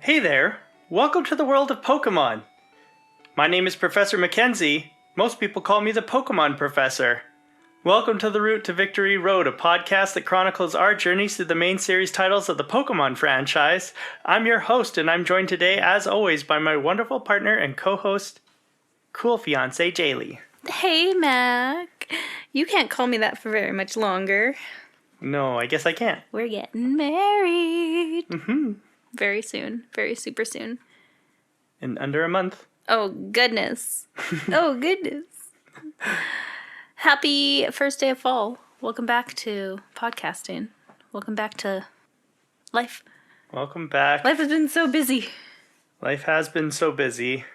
Hey there, welcome to the world of Pokémon. My name is Professor Mackenzie. Most people call me the Pokémon Professor. Welcome to the Route to Victory Road, a podcast that chronicles our journeys through the main series titles of the Pokémon franchise. I'm your host, and I'm joined today, as always, by my wonderful partner and co-host, cool fiance Jaylee. Hey, Mac. You can't call me that for very much longer. No, I guess I can't. We're getting married. Mm-hmm. Very soon. Very super soon. In under a month. Oh, goodness. Oh, goodness. Happy first day of fall. Welcome back to podcasting. Welcome back to life. Welcome back. Life has been so busy. Life has been so busy.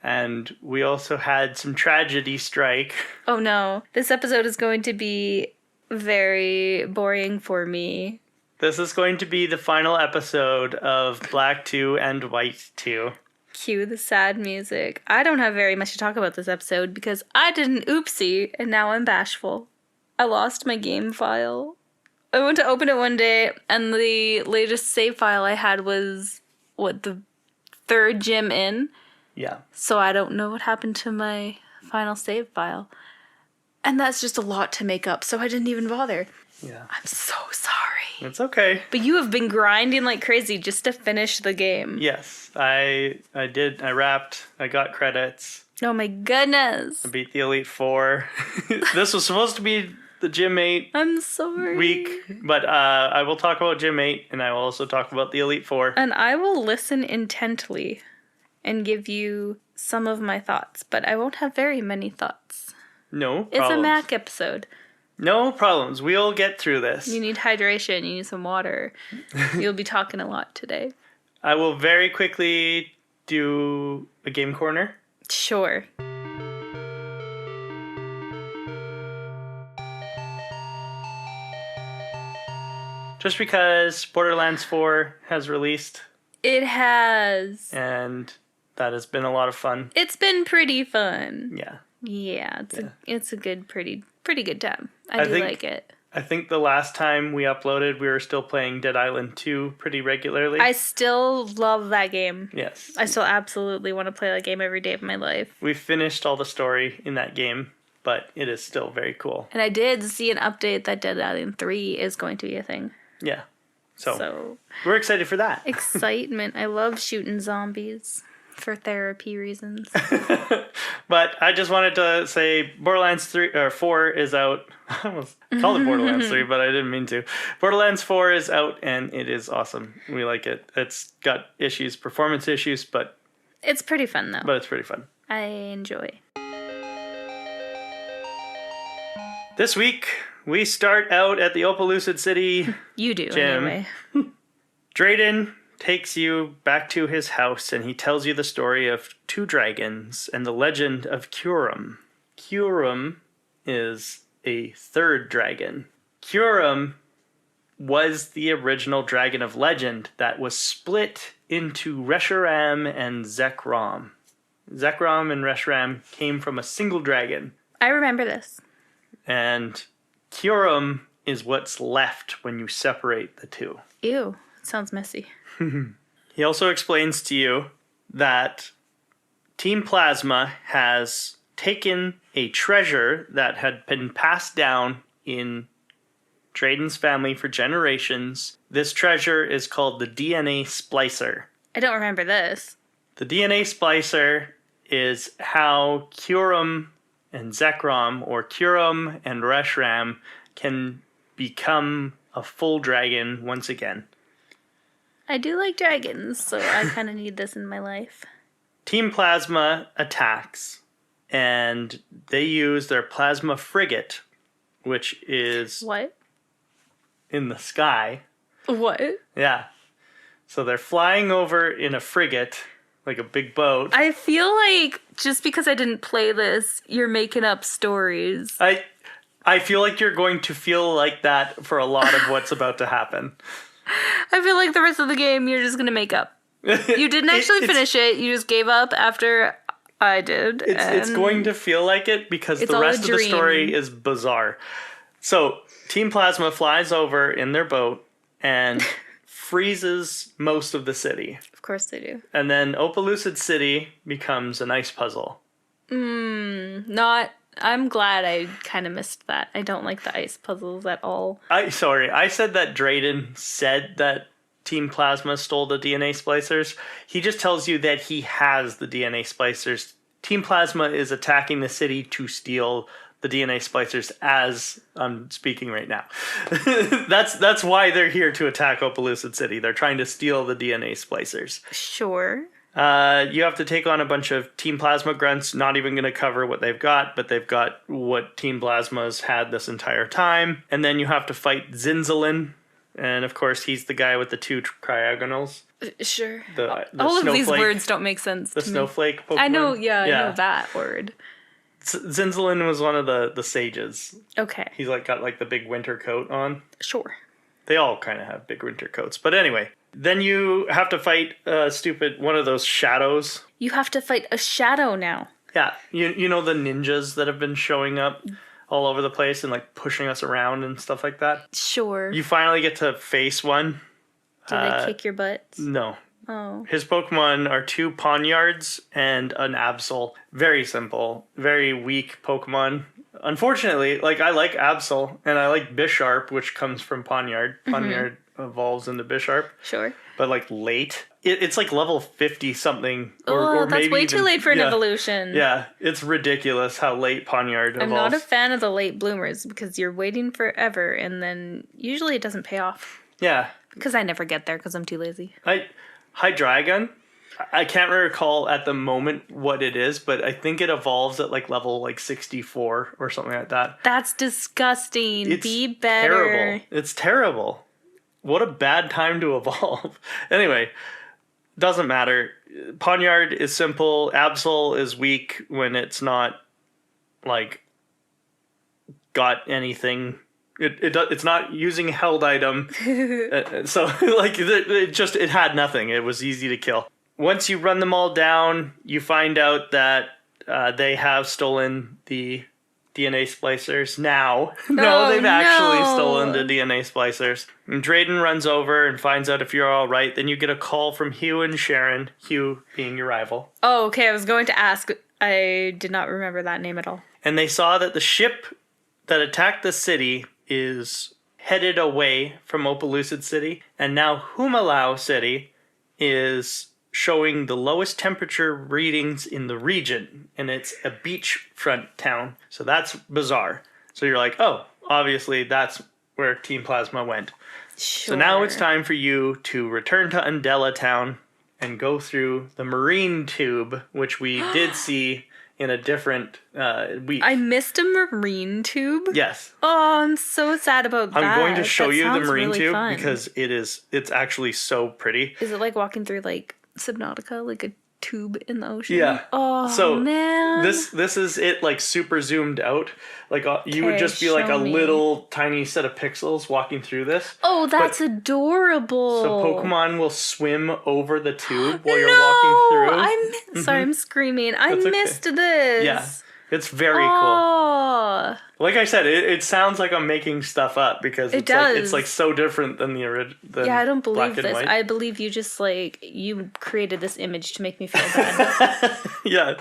And we also had some tragedy strike. Oh, no. This episode is going to be very boring for me. This is going to be the final episode of Black 2 and White 2. Cue the sad music. I don't have very much to talk about this episode because I did an oopsie and now I'm bashful. I lost my game file. I went to open it one day and the latest save file I had was, the third gym in? Yeah. So I don't know what happened to my final save file. And that's just a lot to make up, so I didn't even bother. Yeah. I'm so sorry. It's okay. But you have been grinding like crazy just to finish the game. Yes, I did. I wrapped. I got credits. Oh my goodness. I beat the Elite Four. This was supposed to be the Gym 8 I'm sorry. week, but I will talk about Gym 8, and I will also talk about the Elite Four. And I will listen intently and give you some of my thoughts, but I won't have very many thoughts. No problems. It's a Mac episode. No problems. We'll get through this. You need hydration. You need some water. You'll be talking a lot today. I will very quickly do a game corner. Sure. Just because Borderlands 4 has released. It has. And that has been a lot of fun. It's been pretty fun. Yeah. Yeah, it's a good, pretty good time. I do like it. I think the last time we uploaded, we were still playing Dead Island 2 pretty regularly. I still love that game. Yes. I still absolutely want to play that game every day of my life. We finished all the story in that game, but it is still very cool. And I did see an update that Dead Island 3 is going to be a thing. Yeah. So we're excited for that. Excitement. I love shooting zombies for therapy reasons. But I just wanted to say Borderlands 4 is out. I almost called it Borderlands 3, but I didn't mean to. Borderlands 4 is out, and it is awesome. We like it. It's got issues, performance issues, but... It's pretty fun, though. But it's pretty fun. I enjoy. This week, we start out at the Opaloosa City You do, gym. anyway. Drayden takes you back to his house, and he tells you the story of two dragons and the legend of Kyurem. Kyurem is a third dragon. Kyurem was the original dragon of legend that was split into Reshiram and Zekrom. Zekrom and Reshiram came from a single dragon. I remember this. And Kyurem is what's left when you separate the two. Ew, it sounds messy. He also explains to you that Team Plasma has taken a treasure that had been passed down in Drayden's family for generations. This treasure is called the DNA Splicer. I don't remember this. The DNA Splicer is how Kyurem and Zekrom, or Kyurem and Reshiram, can become a full dragon once again. I do like dragons, so I kind of need this in my life. Team Plasma attacks, and they use their Plasma Frigate, which is... What? in the sky. What? Yeah. So they're flying over in a frigate, like a big boat. I feel like just because I didn't play this, you're making up stories. I feel like you're going to feel like that for a lot of what's about to happen. I feel like the rest of the game you're just going to make up. You didn't actually finish it. You just gave up after I did. It's going to feel like it because the rest of the story is bizarre. So, Team Plasma flies over in their boat and freezes most of the city. Of course they do. And then Opelucid City becomes an ice puzzle. I'm glad I kind of missed that. I don't like the ice puzzles at all. I said that Drayden said that Team Plasma stole the DNA splicers. He just tells you that he has the DNA splicers. Team Plasma is attacking the city to steal the DNA splicers as I'm speaking right now. That's why they're here to attack Opelucid City. They're trying to steal the DNA splicers. Sure. You have to take on a bunch of Team Plasma grunts, not even going to cover what they've got, but they've got what Team Plasma's had this entire time. And then you have to fight Zinzalin. And of course, he's the guy with the 2 cryogonals. Sure. The all of these snowflake- words don't make sense The to me. snowflake Pokemon. I know, I know that word. Zinzalin was one of the sages. Okay. He's got the big winter coat on. Sure. They all kind of have big winter coats. But anyway, then you have to fight one of those shadows. You have to fight a shadow now. Yeah, you know the ninjas that have been showing up all over the place and pushing us around and stuff like that. Sure. You finally get to face one. Do they kick your butts? No. Oh. His Pokemon are 2 Ponyards and an Absol. Very simple, very weak Pokemon. Unfortunately, I like Absol and I like Bisharp, which comes from Ponyard. Ponyard evolves into Bisharp. Sure. But late. It's level 50 something. Or that's maybe way too even- late for an yeah. evolution. Yeah, it's ridiculous how late Ponyard evolves. I'm not a fan of the late bloomers because you're waiting forever and then usually it doesn't pay off. Yeah. Because I never get there because I'm too lazy. Hydreigon, I can't recall at the moment what it is, but I think it evolves at level 64 or something like that. That's disgusting. It's Be better. terrible. It's terrible. What a bad time to evolve. Anyway, doesn't matter. Ponyard is simple. Absol is weak when it's not got anything. It's not using held item, so it had nothing. It was easy to kill. Once you run them all down, you find out that they have stolen the DNA splicers. Now, they've actually stolen the DNA splicers. And Drayden runs over and finds out if you're all right. Then you get a call from Hugh and Sharon. Hugh being your rival. Oh, okay. I was going to ask. I did not remember that name at all. And they saw that the ship that attacked the city is headed away from Opelucid City, and now Humilau City is showing the lowest temperature readings in the region, and it's a beachfront town, so that's bizarre. So you're like, oh, obviously that's where Team Plasma went. Sure. So now it's time for you to return to Undella Town and go through the marine tube, which we did see in a different week. I missed a marine tube? Yes. Oh, I'm so sad about that. I'm going to show That you the sounds marine really tube fun. because it's actually so pretty. Is it like walking through Subnautica, like a tube in the ocean? Yeah. Oh, So man. this is it super zoomed out. You would Okay, just be a show me. little tiny set of pixels walking through this. Oh, that's adorable. So Pokemon will swim over the tube while you're walking through. Sorry, I'm screaming. I That's okay. missed this. Yeah. It's very cool. Oh. Like I said, it sounds like I'm making stuff up because It does. it's so different than the original. Yeah, I don't believe black and this. white. I believe you just you created this image to make me feel bad. Yeah,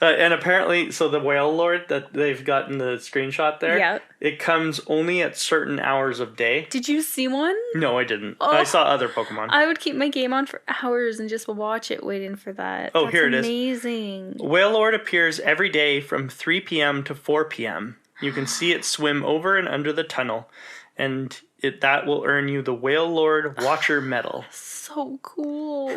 and apparently, so the Whale Lord that they've got in the screenshot there, Yeah. it comes only at certain hours of day. Did you see one? No, I didn't. Oh. I saw other Pokemon. I would keep my game on for hours and just watch it waiting for that. Oh, That's here it is. amazing. Whale Lord appears every day from 3 p.m. to 4 p.m. You can see it swim over and under the tunnel, and that will earn you the Whale Lord Watcher Medal. So cool.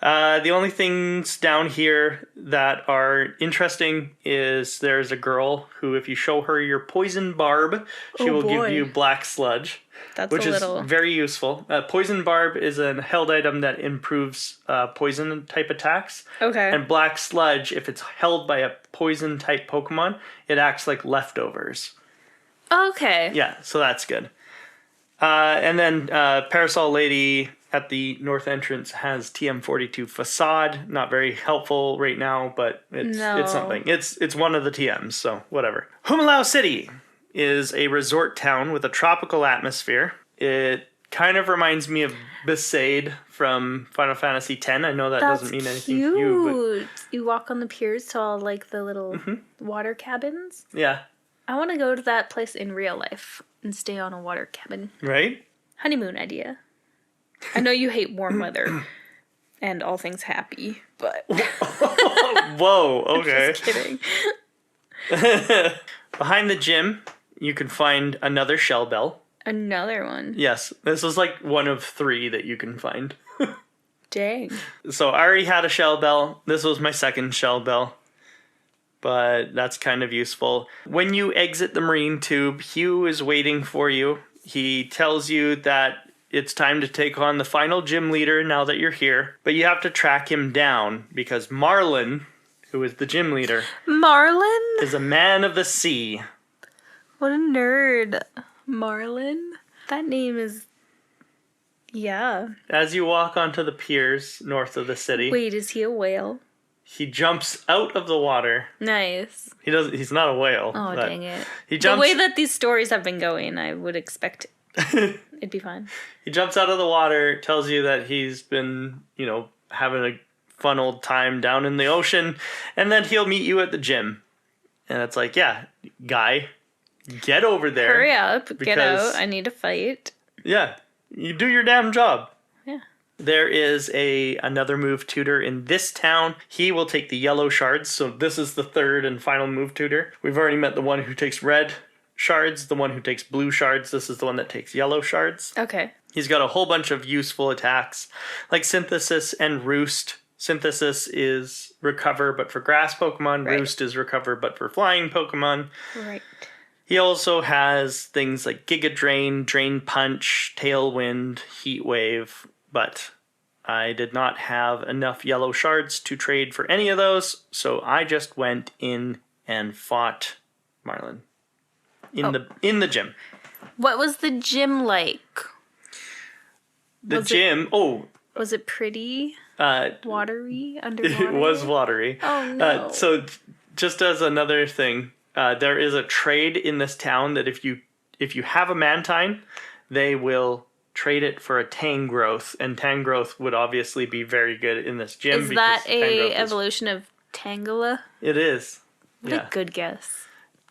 The only things down here that are interesting is there's a girl who, if you show her your Poison Barb, she Oh, will give boy. you Black Sludge, That's which a is little. very useful. Poison Barb is a held item that improves poison type attacks. Okay. And Black Sludge, if it's held by a poison type Pokemon, it acts like leftovers. Okay. Yeah, so that's good. And then Parasol Lady at the north entrance has TM42 Facade. Not very helpful right now, but it's something. It's one of the TMs, so whatever. Humilau City is a resort town with a tropical atmosphere. It kind of reminds me of Besaid from Final Fantasy X. I know that That's doesn't mean anything cute. to you, You walk on the piers to all like the little water cabins. but yeah, I want to go to that place in real life and stay on a water cabin. right? Honeymoon idea. I know you hate warm weather and all things happy, but Whoa, okay. just kidding. Behind the gym, you can find another shell bell. Another one. Yes, this is like one of 3 that you can find. Dang. So I already had a shell bell. This was my second shell bell. But that's kind of useful. When you exit the marine tube, Hugh is waiting for you. He tells you that it's time to take on the final gym leader now that you're here. But you have to track him down because Marlin, who is the gym leader, Marlin? is a man of the sea. What a nerd. Marlin? That name is... Yeah. As you walk onto the piers north of the city, Wait, is he a whale? he jumps out of the water. Nice. He's not a whale. Oh, but dang it. He The jumps way that these stories have been going, I would expect it'd be fine. He jumps out of the water, tells you that he's been, having a fun old time down in the ocean, and then he'll meet you at the gym. And it's like, yeah, guy, get over there. Hurry up, get because- out, I need to fight. Yeah, you do your damn job. Yeah. There is another move tutor in this town. He will take the yellow shards, so this is the third and final move tutor. We've already met the one who takes red shards, the one who takes blue shards. This is the one that takes yellow shards. Okay. He's got a whole bunch of useful attacks, like Synthesis and Roost. Synthesis is recover, but for grass Pokemon. Right. Roost is recover, but for flying Pokemon. Right. He also has things like Giga Drain, Drain Punch, Tailwind, Heat Wave, but I did not have enough yellow shards to trade for any of those, so I just went in and fought Marlin in the gym. What was the gym like? Was it pretty? Watery? Underwater? It was watery. Oh, no. So just as another thing, there is a trade in this town that if you have a Mantine, they will trade it for a Tangrowth, and Tangrowth would obviously be very good in this gym. Is that because Tangrowth evolution of Tangela? It is. What a good guess.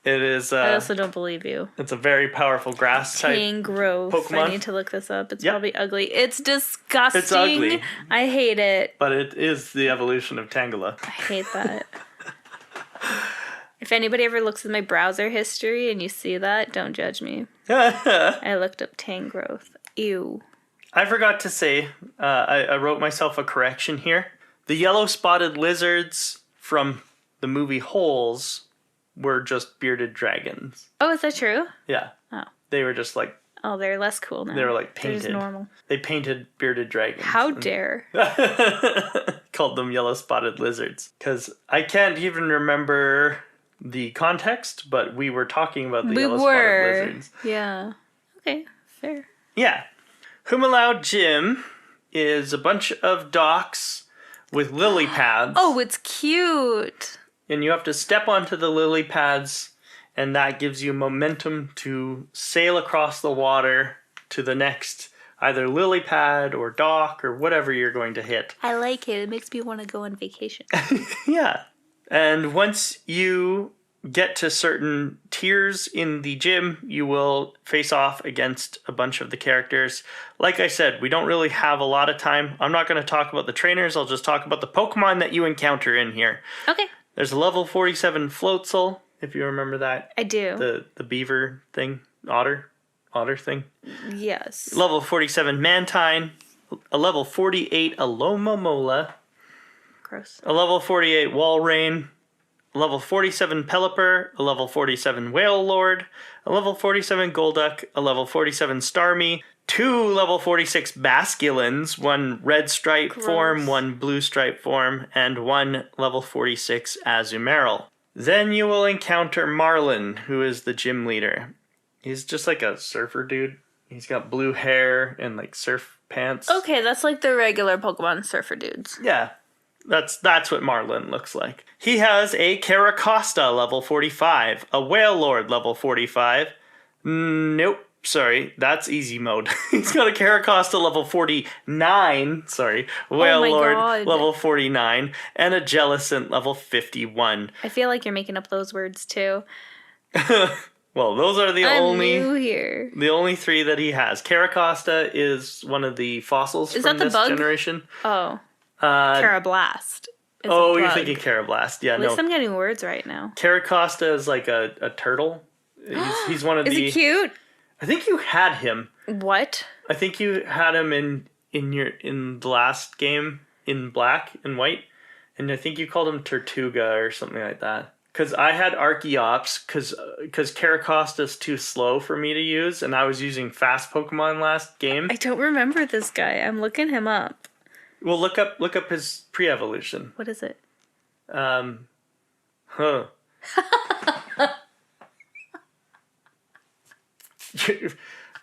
It is. I also don't believe you. It's a very powerful grass type Tangrowth. Pokemon. I need to look this up. It's Yep. probably ugly. It's disgusting. It's ugly. I hate it. But it is the evolution of Tangela. I hate that. If anybody ever looks at my browser history and you see that, don't judge me. I looked up Tangrowth. Ew. I forgot to say, I wrote myself a correction here. The yellow spotted lizards from the movie Holes were just bearded dragons. Oh, is that true? Yeah. Oh. They were just like, Oh, they're less cool now. they were like They're just painted. normal. They painted bearded dragons. How dare. Called them yellow spotted lizards. Because I can't even remember the context, but we were talking about the yellow spotted lizards. Yeah. Okay, fair. Yeah. Humilau Gym is a bunch of docks with lily pads. Oh, it's cute. And you have to step onto the lily pads, and that gives you momentum to sail across the water to the next either lily pad or dock or whatever you're going to hit. I like it. It makes me want to go on vacation. Yeah. And once you get to certain tiers in the gym, you will face off against a bunch of the characters. Like I said, we don't really have a lot of time. I'm not going to talk about the trainers. I'll just talk about the Pokemon that you encounter in here. Okay. There's a level 47 Floatzel, if you remember that. I do. The beaver thing. Otter thing. Yes. Level 47 Mantine. A level 48 Alomomola. Gross. A level 48 Walrein. A level 47 Pelipper. A level 47 Whale Lord. A level 47 Golduck. A level 47 Starmie. 2 level 46 Basculins, 1 red stripe form, 1 blue stripe form, and 1 level 46 Azumarill. Then you will encounter Marlin, who is the gym leader. He's just like a surfer dude. He's got blue hair and like surf pants. Okay, that's like the regular Pokemon surfer dudes. Yeah, that's what Marlin looks like. He has a Caracosta level 45, a Whale Lord level 45. Nope. sorry, that's easy mode. He's got a Caracosta level 49, Whale my Lord God. level 49, and a Jellicent level 51. I feel like you're making up those words too. Well, those are the I'm only new here. the only three that he has. Caracosta is one of the fossils Is from that the this bug? generation. Oh, Uh, Carablast. Is a oh, you're bug. thinking Carablast. Yeah, At no. least I'm getting words right now. Caracosta is like a turtle. He's one of Is the... he cute? I think you had him. What? I think you had him in the last game in black and white, and I think you called him Tortuga or something like that. Because I had Archeops, because Caracosta's too slow for me to use, and I was using fast Pokemon last game. I don't remember this guy. I'm looking him up. Well, look up his pre-evolution. What is it?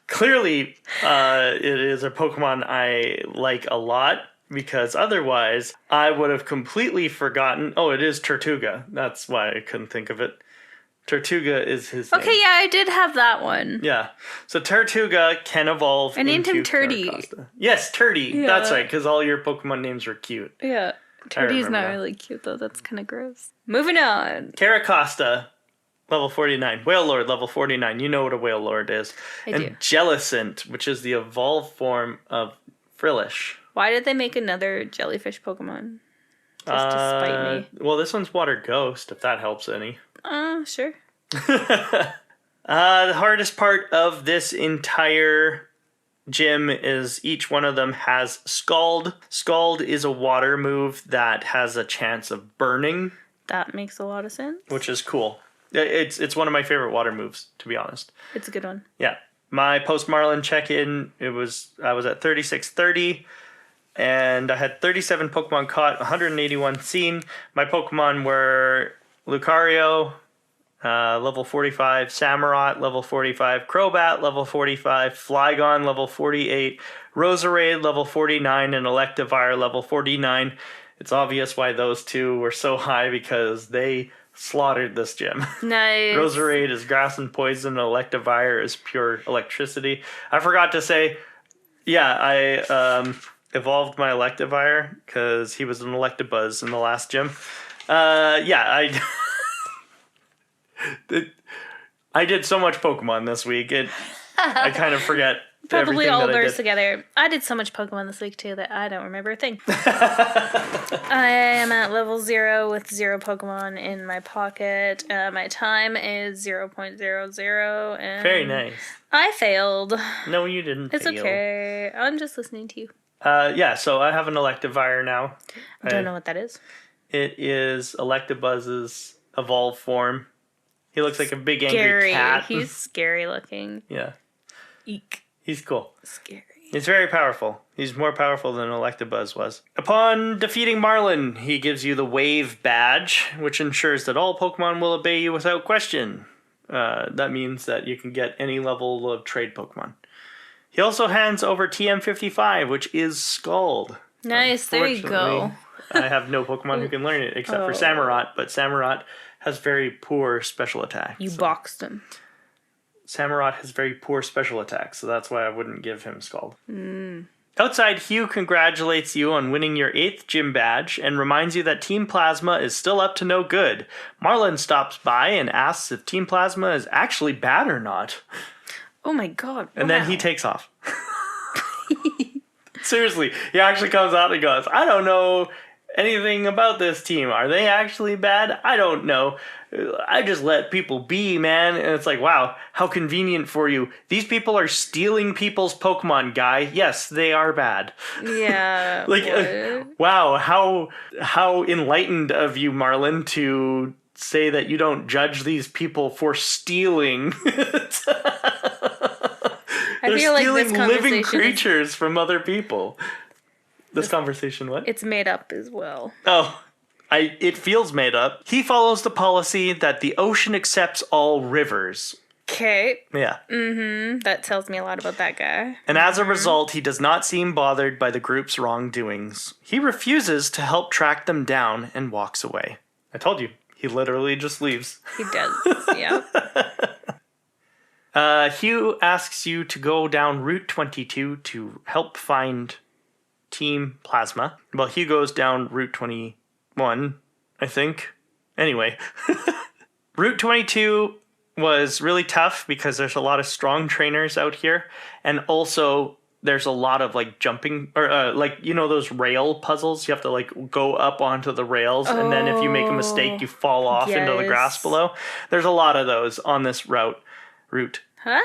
Clearly, it is a Pokemon I like a lot, because otherwise I would have completely forgotten. Oh, it is Tortuga. That's why I couldn't think of it. Tortuga is his name. Okay, yeah, I did have that one. Yeah. So Tortuga can evolve I named him into Turdy. Caracosta. Yes, Turdy. Yeah. That's right, because all your Pokemon names are cute. Yeah. Turdy's remember not that. really cute, though. That's kind of gross. Moving on. Caracosta, level 49. Whale Lord, level 49. You know what a Whale Lord is. I and do. Jellicent, which is the evolved form of Frillish. Why did they make another jellyfish Pokemon? Just to spite me. Well, this one's Water Ghost, if that helps any. Sure. The hardest part of this entire gym is each one of them has Scald. Scald is a water move that has a chance of burning, That makes a lot of sense. which is cool. It's one of my favorite water moves, to be honest. It's a good one. Yeah. My post Marlin check-in, I was at 3630, and I had 37 Pokemon caught, 181 seen. My Pokemon were Lucario, level 45, Samurott, level 45, Crobat, level 45, Flygon, level 48, Roserade, level 49, and Electivire, level 49. It's obvious why those two were so high, because they slaughtered this gym. Nice. Roserade is grass and poison, Electivire is pure electricity. I forgot to say, yeah, I evolved my Electivire, because he was an Electabuzz in the last gym. I... I did so much Pokemon this week. I kind of forget Probably everything all that I blurs did. together. I did so much Pokemon this week too that I don't remember a thing. I am at level 0 with 0 Pokemon in my pocket. My time is 0.00 and Very nice. I failed. No, you didn't. It's fail. okay. I'm just listening to you. So I have an Electivire now. I don't know what that is. It is Electabuzz's evolved form. He looks like a big angry Scary. cat. He's scary looking. Yeah, Eek. he's cool. Scary. He's very powerful. He's more powerful than Electabuzz was. Upon defeating Marlin, he gives you the Wave Badge, which ensures that all Pokemon will obey you without question. That means that you can get any level of trade Pokemon. He also hands over TM55, which is Scald. Nice. There you go. I have no Pokemon who can learn it except for Samurott, but Samurott has very poor special attacks. You boxed him. Samurott has very poor special attacks, so that's why I wouldn't give him Scald. Outside, Hugh congratulates you on winning your 8th gym badge and reminds you that Team Plasma is still up to no good. Marlin stops by and asks if Team Plasma is actually bad or not. Oh my god. And then he takes off. Seriously, he actually comes out and goes, I don't know anything about this team. Are they actually bad? I don't know. I just let people be, man. And it's like, wow, how convenient for you. These people are stealing people's Pokemon, guy. Yes, they are bad. Yeah. Like, what? wow, how enlightened of you, Marlin, to say that you don't judge these people for stealing. They're feel like this stealing living conversation is- creatures from other people. This conversation, what? It's made up as well. Oh, it feels made up. He follows the policy that the ocean accepts all rivers. Okay. Yeah. That tells me a lot about that guy. And as a result, he does not seem bothered by the group's wrongdoings. He refuses to help track them down and walks away. I told you, he literally just leaves. He does. Yeah. Hugh asks you to go down Route 22 to help find Team Plasma. Well, Hugh goes down Route 21, I think. Anyway, Route 22 was really tough because there's a lot of strong trainers out here, and also there's a lot of like jumping or like, you know, those rail puzzles. You have to like go up onto the rails, and then if you make a mistake, you fall off into the grass below. There's a lot of those on this route. Huh?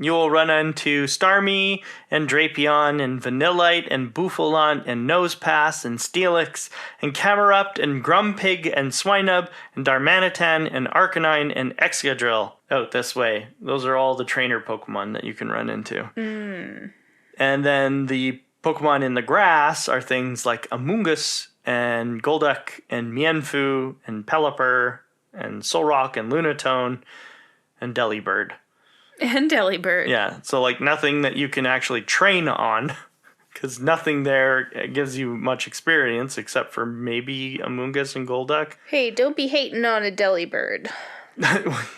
You will run into Starmie and Drapion and Vanillite and Bouffalant and Nosepass and Steelix and Camerupt and Grumpig and Swinub and Darmanitan and Arcanine and Excadrill out this way. Those are all the trainer Pokemon that you can run into. And then the Pokemon in the grass are things like Amoonguss and Golduck and Mienfoo and Pelipper and Solrock and Lunatone and Delibird. And Delibird. Yeah, so like nothing that you can actually train on, because nothing there gives you much experience except for maybe Amoonguss and Golduck. Hey, don't be hating on a Delibird.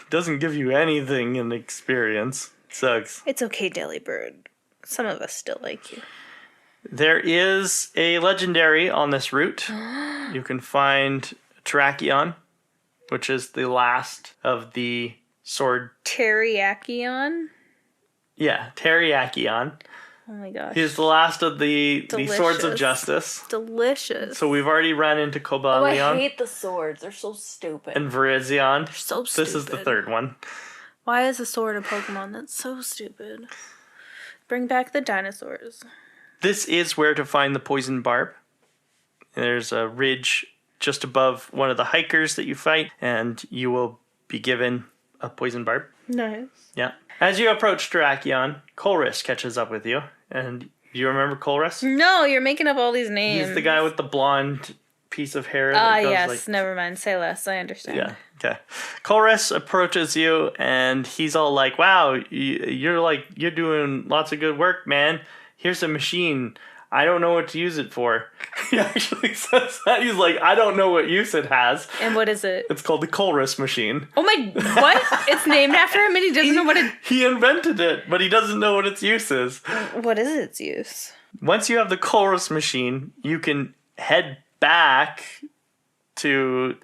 Doesn't give you anything in experience. Sucks. It's okay, Delibird. Some of us still like you. There is a legendary on this route. You can find Terrakion, which is the last of the sword. Teriyaki-on? Yeah, Terrakion. Oh my gosh. He's the last of the Swords of Delicious. Justice. Delicious. So we've already run into Oh, Cobalion I hate the swords. They're so stupid. and Virizion. They're so stupid. This is the third one. Why is a sword a Pokemon? That's so stupid. Bring back the dinosaurs. This is where to find the Poison Barb. There's a ridge just above one of the hikers that you fight, and you will be given a Poison Barb. Nice. Yeah. As you approach Terrakion, Colress catches up with you. And do you remember Colress? No, you're making up all these names. He's the guy with the blonde piece of hair. Ah, goes yes. like, Never mind. Say less. I understand. yeah. Okay. Colress approaches you, and he's all like, "Wow, you're doing lots of good work, man. Here's a machine. I don't know what to use it for." He actually says that. He's like, "I don't know what use it has." And what is it? It's called the Colress machine. Oh my... What? It's named after him and he doesn't know what it... He invented it, but he doesn't know what its use is. What is its use? Once you have the Colress machine, you can head back to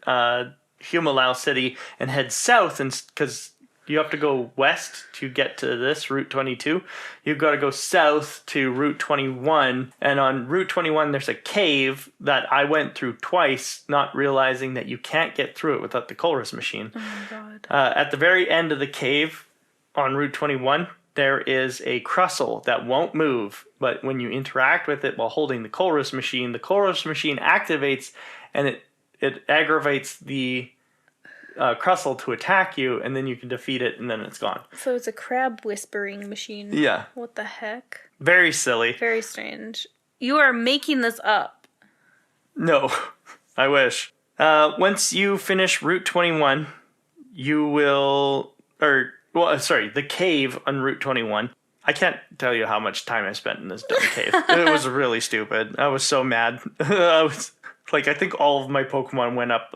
Humilau City and head south, and because you have to go west to get to this Route 22. You've got to go south to Route 21. And on Route 21, there's a cave that I went through twice, not realizing that you can't get through it without the Colress machine. Oh my god. At the very end of the cave on Route 21, there is a Crustle that won't move. But when you interact with it while holding the Colress machine activates, and it aggravates the Crustle to attack you, and then you can defeat it, and then it's gone. So it's a crab whispering machine. Yeah. What the heck? Very silly. Very strange. You are making this up. No, I wish. Once you finish Route 21, you will... the cave on Route 21. I can't tell you how much time I spent in this dumb cave. It was really stupid. I was so mad. I think all of my Pokemon went up,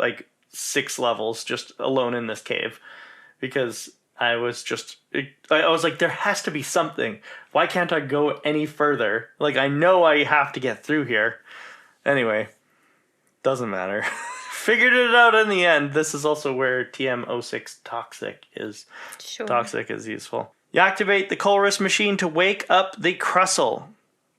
6 levels just alone in this cave, because I was like, there has to be something. Why can't I go any further? I know I have to get through here. Anyway, doesn't matter. Figured it out in the end. This is also where TM06 Toxic is. Sure. Toxic is useful. You activate the Colress machine to wake up the Crustle.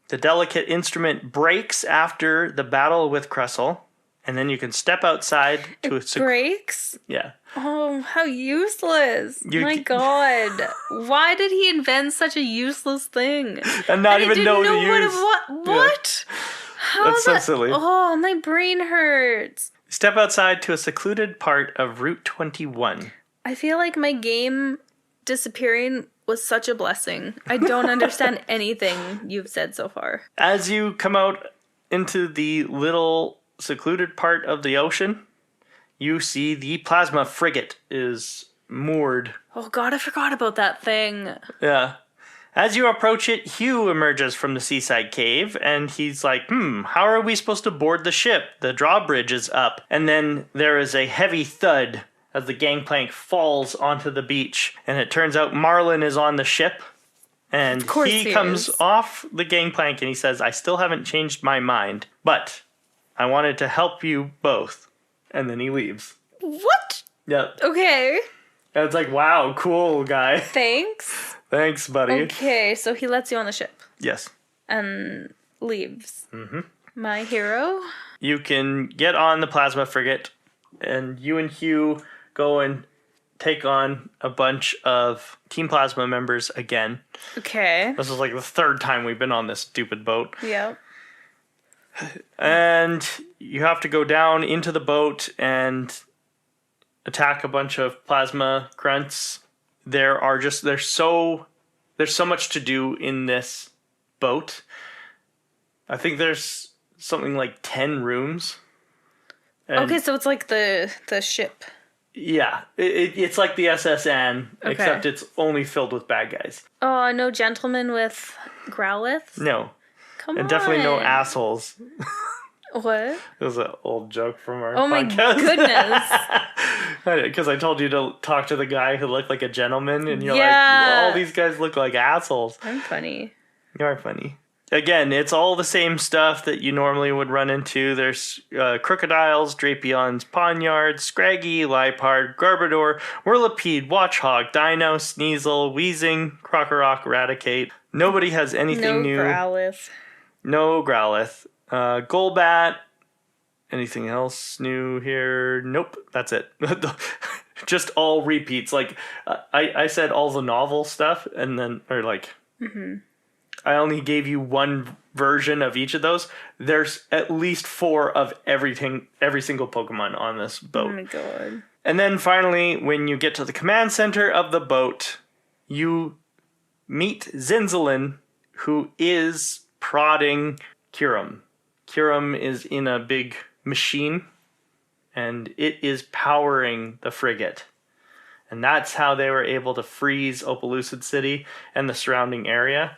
The delicate instrument breaks after the battle with Crustle. And then you can step outside to breaks? Yeah. Oh, how useless. You My god. Why did he invent such a useless thing? And not even know to use. What? How That's so silly. Oh, my brain hurts. Step outside to a secluded part of Route 21. I feel like my game disappearing was such a blessing. I don't understand anything you've said so far. As you come out into the little secluded part of the ocean, you see the plasma frigate is moored. Oh god, I forgot about that thing. Yeah. As you approach it, Hugh emerges from the seaside cave, and he's like, how are we supposed to board the ship? The drawbridge is up. And then there is a heavy thud as the gangplank falls onto the beach. And it turns out Marlin is on the ship. And he comes off the gangplank and he says, I still haven't changed my mind, but I wanted to help you both. And then he leaves. What? Yep. Okay. And it's like, wow, cool guy. Thanks. Thanks, buddy. Okay, so he lets you on the ship. Yes. And leaves. Mm-hmm. My hero. You can get on the plasma frigate, and you and Hugh go and take on a bunch of Team Plasma members again. Okay. This is like the third time we've been on this stupid boat. Yep. And you have to go down into the boat and attack a bunch of plasma grunts. There's so much to do in this boat. I think there's something like 10 rooms. And okay, so it's like the ship. Yeah, it's like the SSN, except it's only filled with bad guys. Oh, no gentlemen with growliths? No. Come and on. definitely no assholes. What? It was an old joke from our podcast. my goodness. Because I told you to talk to the guy who looked like a gentleman, and you're like, all these guys look like assholes. I'm funny. You are funny. Again, it's all the same stuff that you normally would run into. There's crocodiles, drapions, poniards, scraggy, lipard, garbador, whirlipede, watchhog, dino, sneasel, wheezing, crocorock, eradicate. Nobody has anything new. No growlith. Golbat. Anything else new here? Nope, that's it. Just all repeats. Like, I said all the novel stuff, and then, or like... Mm-hmm. I only gave you one version of each of those. There's at least 4 of every single Pokemon on this boat. Oh my god. And then finally, when you get to the command center of the boat, you meet Zinzalin, who is prodding Kyurem. Kyurem is in a big machine, and it is powering the frigate. And that's how they were able to freeze Opelucid City and the surrounding area.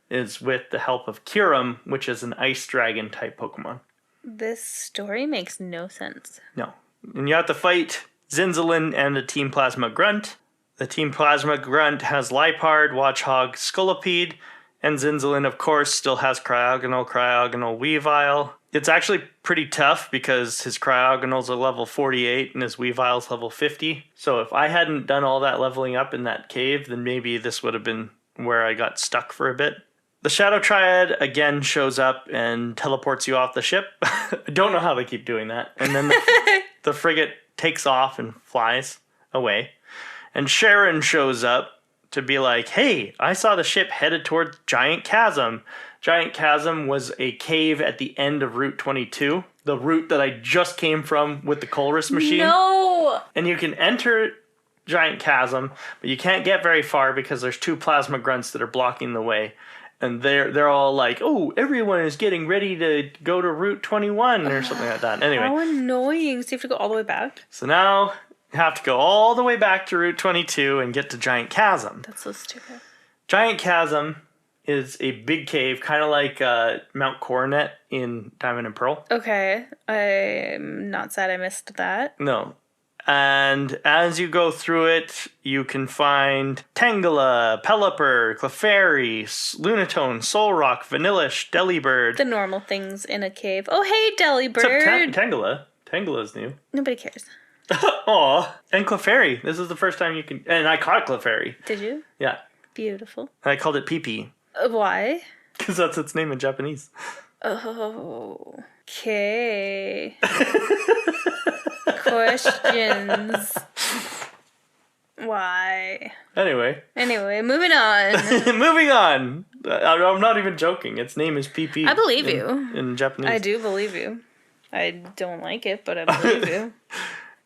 Is with the help of Kyurem, which is an ice dragon type Pokemon. This story makes no sense. No. And you have to fight Zinzalin and the Team Plasma Grunt. The Team Plasma Grunt has Lipard, Watchhog, Scolipede, and Zinzalin, of course, still has Cryogonal, Weavile. It's actually pretty tough because his Cryogonals are level 48 and his Weavile's level 50. So if I hadn't done all that leveling up in that cave, then maybe this would have been where I got stuck for a bit. The Shadow Triad again shows up and teleports you off the ship. I don't know how they keep doing that. And then the frigate takes off and flies away. And Sharon shows up to be like, hey, I saw the ship headed toward Giant Chasm. Giant Chasm was a cave at the end of Route 22, the route that I just came from with the Colress machine. No! And you can enter Giant Chasm, but you can't get very far because there's 2 plasma grunts that are blocking the way. And they're all like, oh, everyone is getting ready to go to Route 21 or something like that. Anyway. How annoying. So you have to go all the way back? So now you have to go all the way back to Route 22 and get to Giant Chasm. That's so stupid. Giant Chasm is a big cave, kind of like Mount Coronet in Diamond and Pearl. Okay. I'm not sad I missed that. No. And as you go through it, you can find Tangela, Pelipper, Clefairy, Lunatone, Solrock, Vanillish, Delibird. The normal things in a cave. Oh, hey, Delibird. Except Tangela. Tangela's new. Nobody cares. Aw. And Clefairy. This is the first time you can... And I caught Clefairy. Did you? Yeah. Beautiful. And I called it Pee-Pee. Why? Because that's its name in Japanese. Oh. Okay. Questions. Why? Anyway, moving on. Moving on. I'm not even joking. Its name is PP. I believe you. In Japanese. I do believe you. I don't like it, but I believe you.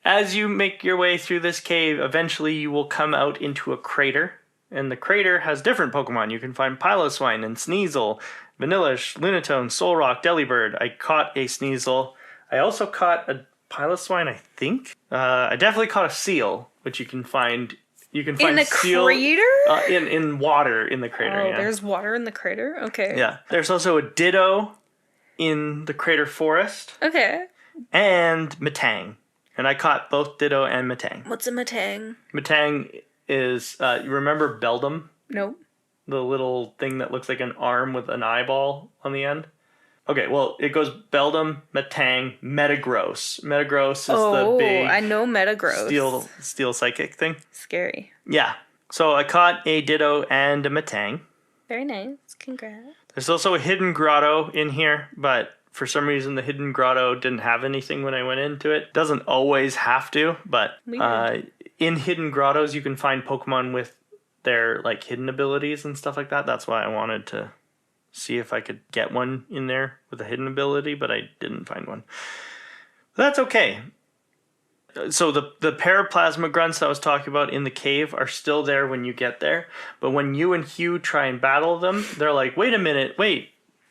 As you make your way through this cave, eventually you will come out into a crater. And the crater has different Pokemon. You can find Piloswine and Sneasel, Vanillish, Lunatone, Solrock, Delibird. I caught a Sneasel. I also caught a Piloswine, I think. I definitely caught a seal, which you can find. You can find in a seal, crater. In water in the crater. Oh, yeah. There's water in the crater. Okay. Yeah. There's also a Ditto in the crater forest. Okay. And Metang. And I caught both Ditto and Metang. What's a Metang? Metang is, you remember Beldum? Nope. The little thing that looks like an arm with an eyeball on the end? Okay, well, it goes Beldum, Metang, Metagross. Metagross is the big I know Metagross. steel psychic thing. Scary. Yeah. So I caught a Ditto and a Metang. Very nice. Congrats. There's also a hidden grotto in here, but for some reason the hidden grotto didn't have anything when I went into it. Doesn't always have to, but in hidden grottos you can find Pokemon with their like hidden abilities and stuff like that. That's why I wanted to see if I could get one in there with a hidden ability, but I didn't find one. That's okay. So the paraplasma grunts I was talking about in the cave are still there when you get there, but when you and Hugh try and battle them, they're like, wait a minute,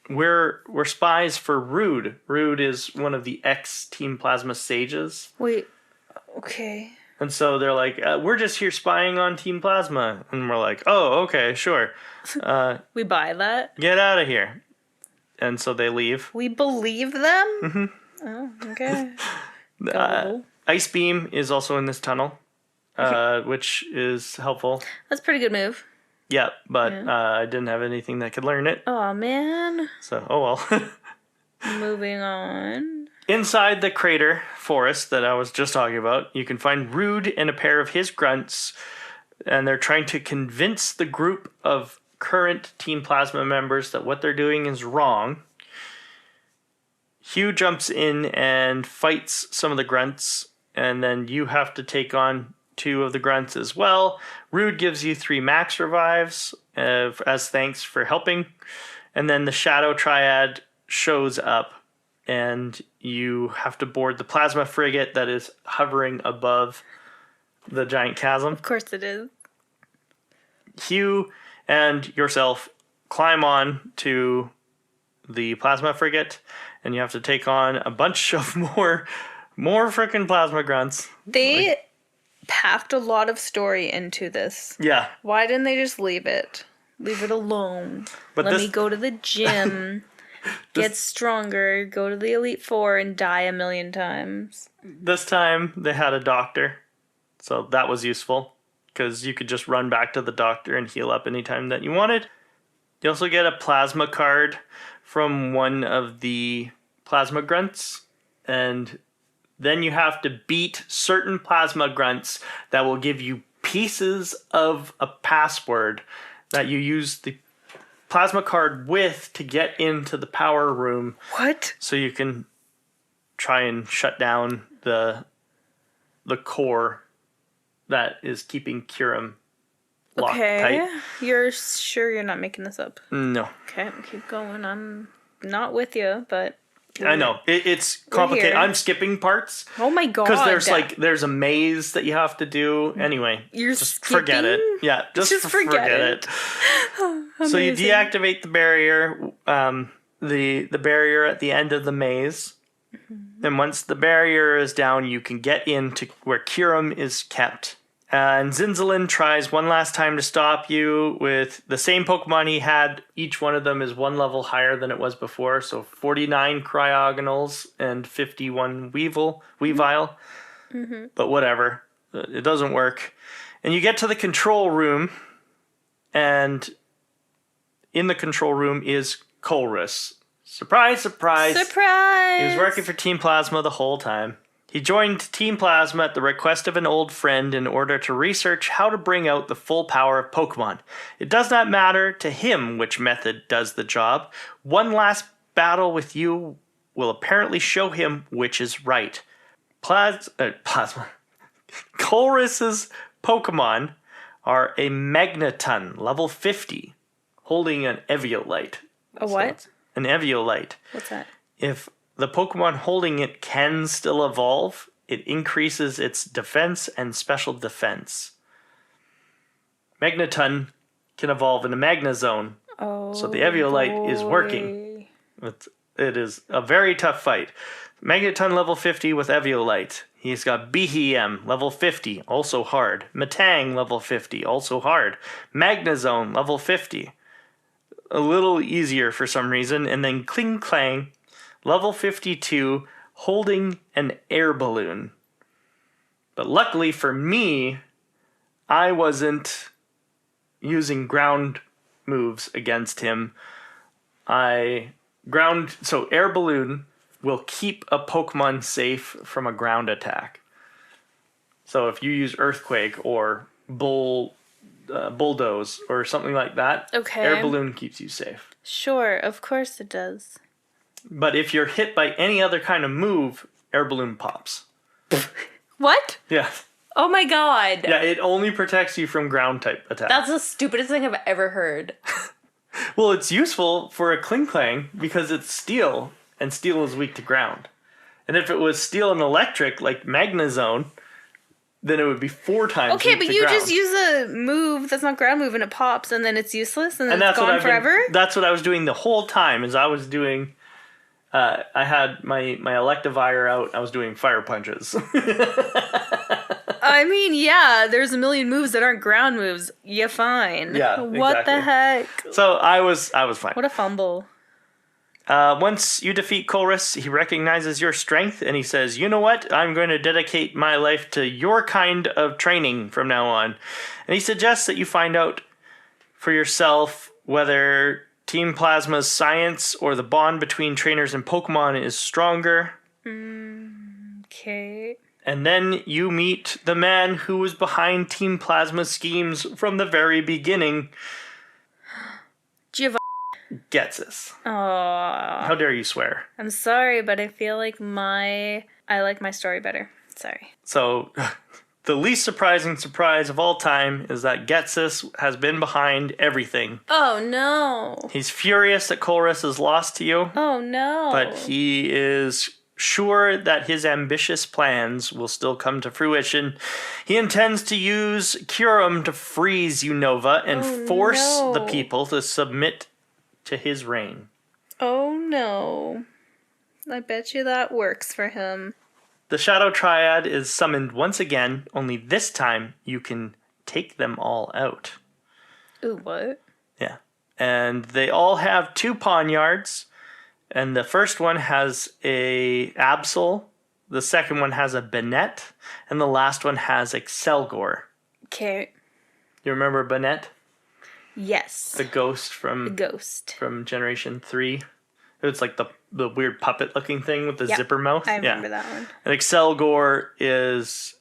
we're spies for Rude. Rude is one of the ex-Team Plasma sages. Wait, okay. And so they're like, we're just here spying on Team Plasma. And we're like, oh, okay, sure. We buy that? Get out of here. And so they leave. We believe them? Mm-hmm. Oh, okay. Ice Beam is also in this tunnel, which is helpful. That's a pretty good move. Yeah, but I didn't have anything that could learn it. Oh, man. So, oh well. Moving on. Inside the crater forest that I was just talking about, you can find Rude and a pair of his grunts, and they're trying to convince the group of current Team Plasma members that what they're doing is wrong. Hugh jumps in and fights some of the grunts, and then you have to take on 2 of the grunts as well. Rude gives you 3 max revives as thanks for helping, and then the Shadow Triad shows up, and you have to board the plasma frigate that is hovering above the giant chasm. Of course it is. Hugh and yourself climb on to the plasma frigate, and you have to take on a bunch of more freaking plasma grunts. They packed a lot of story into this. Yeah. Why didn't they just leave it? Leave it alone. Let me go to the gym, get stronger, go to the Elite Four, and die a million times. This time they had a doctor, so that was useful, because you could just run back to the doctor and heal up anytime that you wanted. You also get a plasma card from one of the plasma grunts, and then you have to beat certain plasma grunts that will give you pieces of a password that you use the plasma card with to get into the power room. What? So you can try and shut down the core that is keeping Kyurem locked tight. You're sure you're not making this up? No. Okay, keep going. I'm not with you, but... I know. It's complicated. I'm skipping parts. Oh my god. Because there's a maze that you have to do. Anyway. Just forget it. Yeah, just forget it. So you deactivate the barrier, the barrier at the end of the maze. Mm-hmm. And once the barrier is down, you can get into where Kyurem is kept. And Zinzalin tries one last time to stop you with the same Pokemon he had. Each one of them is 1 level higher than it was before. So 49 Cryogonals and 51 Weavile. Mm-hmm. But whatever. It doesn't work. And you get to the control room. And in the control room is Colrus. Surprise, surprise. Surprise! He was working for Team Plasma the whole time. He joined Team Plasma at the request of an old friend in order to research how to bring out the full power of Pokemon. It does not matter to him which method does the job. One last battle with you will apparently show him which is right. Plasma. Colress's Pokemon are a Magneton, level 50, holding an Eviolite. A what? So an Eviolite. What's that? If the Pokemon holding it can still evolve, it increases its defense and special defense. Magneton can evolve in a Magnezone, so the Eviolite is working. It is a very tough fight. Magneton level 50 with Eviolite. He's got Behem level 50, also hard. Metang level 50, also hard. Magnezone level 50, a little easier for some reason. And then Kling Clang level 52, holding an air balloon. But luckily for me, I wasn't using ground moves against him. So Air Balloon will keep a Pokemon safe from a ground attack. So if you use Earthquake or Bulldoze or something like that, Okay. Air Balloon keeps you safe. Sure, of course it does. But if you're hit by any other kind of move, Air Balloon pops. What? Yeah. Oh my god. Yeah, it only protects you from ground type attacks. That's the stupidest thing I've ever heard. Well, it's useful for a Klinklang because it's steel, and steel is weak to ground. And if it was steel and electric, like Magnezone, then it would be 4 times Okay, weak but to you ground. just use a move that's not ground move and it pops and then it's useless and then And it's that's what gone I've forever? that's what I was doing the whole time. Is I was doing. I had my Electivire out. I was doing fire punches. I mean, yeah, there's a million moves that aren't ground moves. You're fine. Yeah, What the heck? So I was fine. What a fumble. Once you defeat Colress, he recognizes your strength and he says, "You know what? I'm going to dedicate my life to your kind of training from now on." And he suggests that you find out for yourself whether Team Plasma's science or the bond between trainers and Pokemon is stronger. Okay. And then you meet the man who was behind Team Plasma's schemes from the very beginning, Giovanni. Getsus. Aw. How dare you swear? I'm sorry, but I feel like I like my story better. Sorry. So, the least surprising surprise of all time is that Getsus has been behind everything. Oh no. He's furious that Colress is lost to you, Oh no. but he is sure that his ambitious plans will still come to fruition. He intends to use Kyurem to freeze Unova and force the people to submit to his reign. Oh no. I bet you that works for him. The Shadow Triad is summoned once again, only this time you can take them all out. Ooh, what? Yeah. And they all have 2 Pawniards, and the first one has a Absol, the second one has a Banette, and the last one has Excelgor. Okay. You remember Banette? Yes. The ghost The from ghost. Generation 3? It's like the weird puppet-looking thing with the zipper mouth. I remember that one. And Excelgor is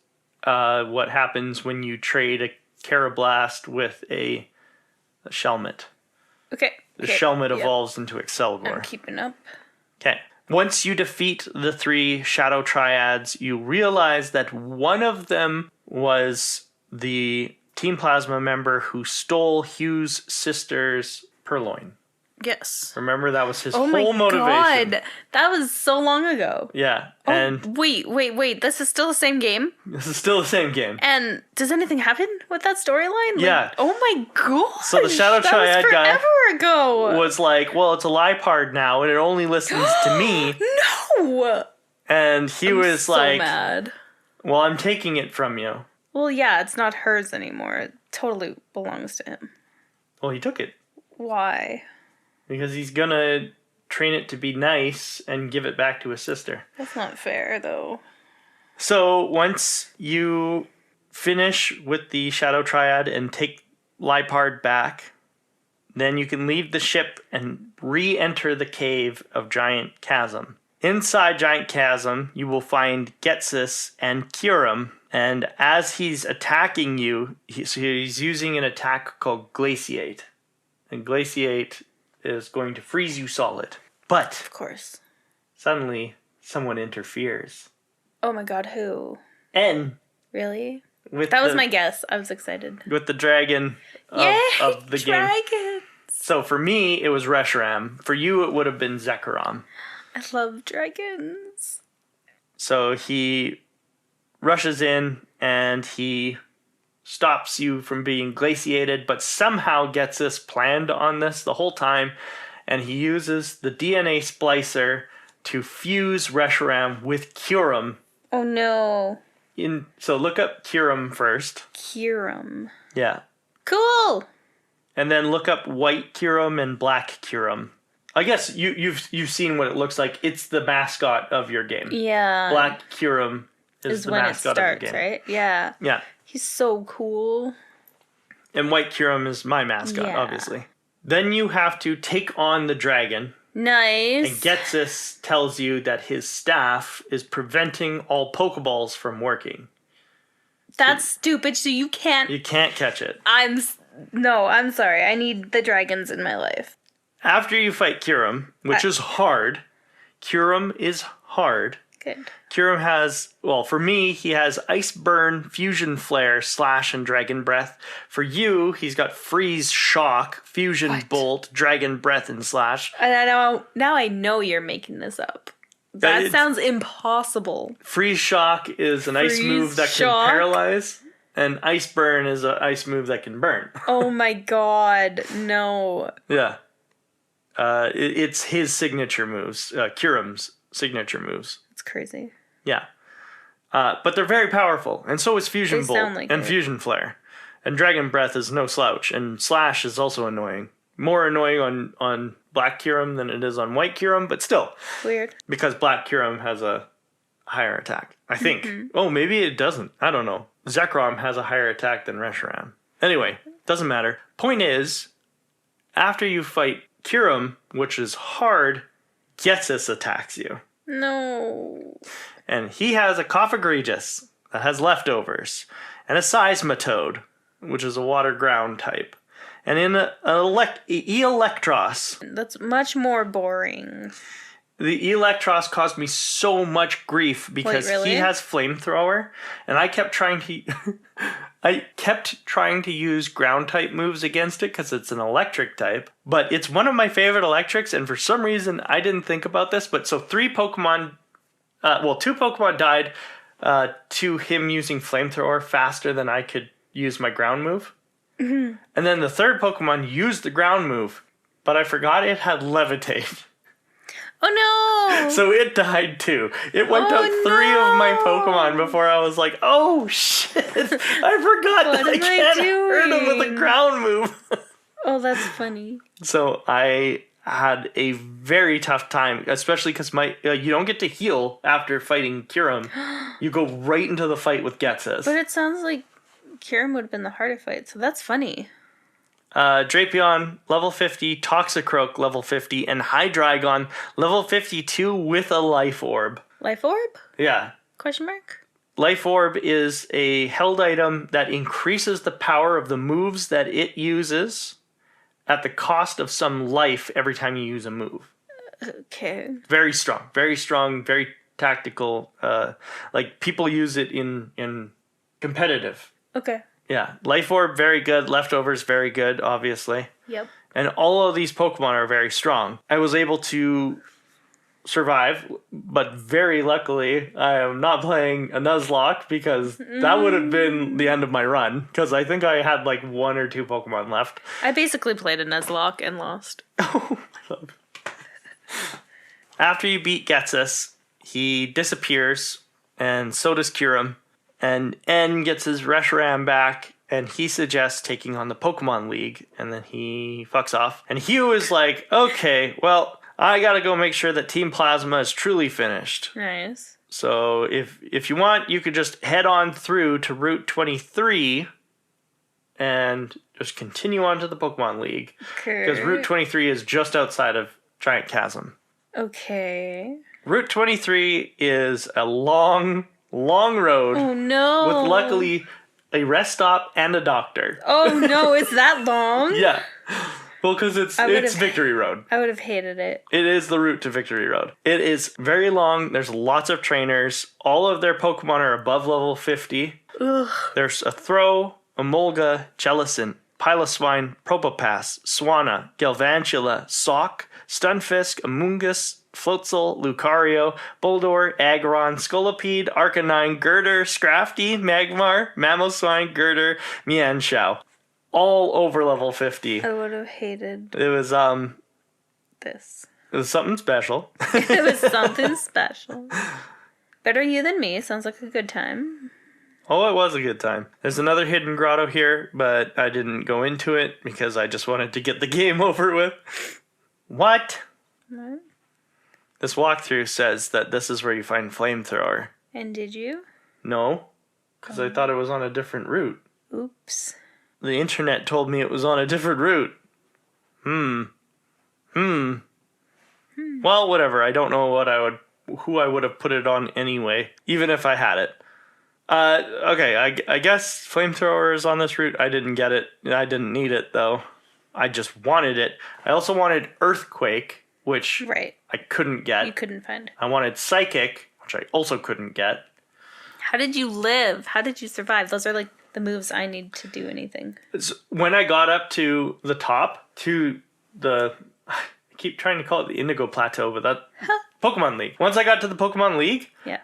what happens when you trade a Carablast with a Shelmet. Okay. The Shelmet evolves into Excelgor. I'm keeping up. Okay. Once you defeat the 3 Shadow Triads, you realize that one of them was the Team Plasma member who stole Hugh's sister's Purloin. Yes. Remember, that was his Oh whole my motivation. god. That was so long ago. Yeah. Oh, And wait. This is still the same game? this is still the same game. And does anything happen with that storyline? Yeah. Oh my god. So the Shadow Triad guy forever ago. was like, well, it's a Lipard now, and it only listens to me. No. And he was so like, mad. well, I'm taking it from you. Well, yeah, it's not hers anymore. It totally belongs to him. Well, he took it. Why? Because he's gonna train it to be nice and give it back to his sister. That's not fair, though. So once you finish with the Shadow Triad and take Lipard back, then you can leave the ship and re-enter the cave of Giant Chasm. Inside Giant Chasm, you will find Getsus and Kyurem, and as he's attacking you, he's using an attack called Glaciate. And Glaciate is going to freeze you solid. But Of course. suddenly, someone interferes. Oh my god, who? And Really? with That was my guess. I was excited. with the dragon of the game. Dragon! So for me, it was Reshiram. For you, it would have been Zekrom. I love dragons. So he rushes in and he stops you from being glaciated, but somehow gets us planned on this the whole time, and he uses the DNA splicer to fuse Reshiram with Kyurem. Oh no. So look up Kyurem first. Kyurem. Yeah. Cool! And then look up white Kyurem and black Kyurem. I guess you've seen what it looks like. It's the mascot of your game. Yeah. Black Kyurem is the when it mascot starts, of the game. right? Yeah. Yeah. He's so cool. And White Kyurem is my mascot, Yeah. obviously. Then you have to take on the dragon. Nice. And Getsis tells you that his staff is preventing all Pokeballs from working. That's stupid, so you can't... You can't catch it. I'm sorry. I need the dragons in my life. After you fight Kyurem, which is hard. Kyurem is hard. Good. Kyurem has, well, for me, he has Ice Burn, Fusion Flare, Slash, and Dragon Breath. For you, he's got Freeze, Shock, Fusion Bolt, Dragon Breath, and Slash. And now I know you're making this up. That sounds impossible. Freeze Shock is an ice move that can paralyze, and Ice Burn is an ice move that can burn. Oh my god, no. Yeah. It's his signature moves, Kyurem's signature moves. It's crazy. Yeah. But they're very powerful, and so is Fusion Bolt and Fusion Flare. And Dragon Breath is no slouch, and Slash is also annoying. More annoying on Black Kyurem than it is on White Kyurem, but still. Weird. Because Black Kyurem has a higher attack, I think. Mm-hmm. Oh, maybe it doesn't. I don't know. Zekrom has a higher attack than Reshiram. Anyway, doesn't matter. Point is, after you fight Kyurem, which is hard, Getsis attacks you. No. And he has a Cough-Egregious that has leftovers, and a Seismitoad, which is a water ground type. And in Electros. That's much more boring. The Electros caused me so much grief because he has Flamethrower, and I kept trying to use ground type moves against it because it's an electric type. But it's one of my favorite electrics, and for some reason I didn't think about this. But so 2 Pokemon died to him using Flamethrower faster than I could use my ground move. Mm-hmm. And then the 3rd Pokemon used the ground move, but I forgot it had Levitate. Oh no! So it died too. It wiped out 3 of my Pokemon before I was like, oh shit! I forgot that I can't hurt him with a ground move. Oh, that's funny. So I had a very tough time, especially because you don't get to heal after fighting Kyurem. You go right into the fight with Getsis. But it sounds like Kyurem would have been the harder fight, so that's funny. Drapion, level 50, Toxicroak, level 50, and Hydreigon, level 52 with a Life Orb. Life Orb? Yeah. Question mark? Life Orb is a held item that increases the power of the moves that it uses at the cost of some life every time you use a move. Okay. Very strong, very tactical. Like, people use it in competitive. Okay. Yeah, Life Orb, very good. Leftovers, very good, obviously. Yep. And all of these Pokemon are very strong. I was able to survive, but very luckily, I am not playing a Nuzlocke because that would have been the end of my run. Because I think I had like 1 or 2 Pokemon left. I basically played a Nuzlocke and lost. Oh, I love it. After you beat Getsis, he disappears, and so does Kyurem. And N gets his Reshiram back, and he suggests taking on the Pokemon League, and then he fucks off. And Hugh is like, okay, well, I gotta go make sure that Team Plasma is truly finished. Nice. So if you want, you could just head on through to Route 23 and just continue on to the Pokemon League. Okay. Because Route 23 is just outside of Giant Chasm. Okay. Route 23 is a long road. Oh no. With luckily a rest stop and a doctor. Oh no, it's that long? Yeah. Well, because it's Victory Road. I would have hated it. It is the route to Victory Road. It is very long. There's lots of trainers. All of their Pokemon are above level 50. Ugh. There's a Throh, Emolga, Jellicent, Piloswine, Probopass, Swanna, Galvantula, Sawk, Stunfisk, Amoonguss, Floatzel, Lucario, Boldore, Aggron, Scolipede, Arcanine, Girder, Scrafty, Magmar, Mamoswine, Girder, Mienshao. All over level 50. I would have hated It was this. It was something special. It was something special. Better you than me. Sounds like a good time. Oh, it was a good time. There's another hidden grotto here, but I didn't go into it because I just wanted to get the game over with. What? This walkthrough says that this is where you find Flamethrower. And did you? No, because I thought it was on a different route. Oops. The internet told me it was on a different route. Well, whatever. I don't know who I would have put it on anyway, even if I had it. Okay, I guess flamethrower is on this route. I didn't get it. I didn't need it, though. I just wanted it. I also wanted earthquake, which Right. I couldn't get. You couldn't find. I wanted psychic, which I also couldn't get. How did you live? How did you survive? Those are like the moves I need to do anything. When I got up to the top, to the... I keep trying to call it the Indigo Plateau, but that... Pokemon League. Once I got to the Pokemon League... Yeah.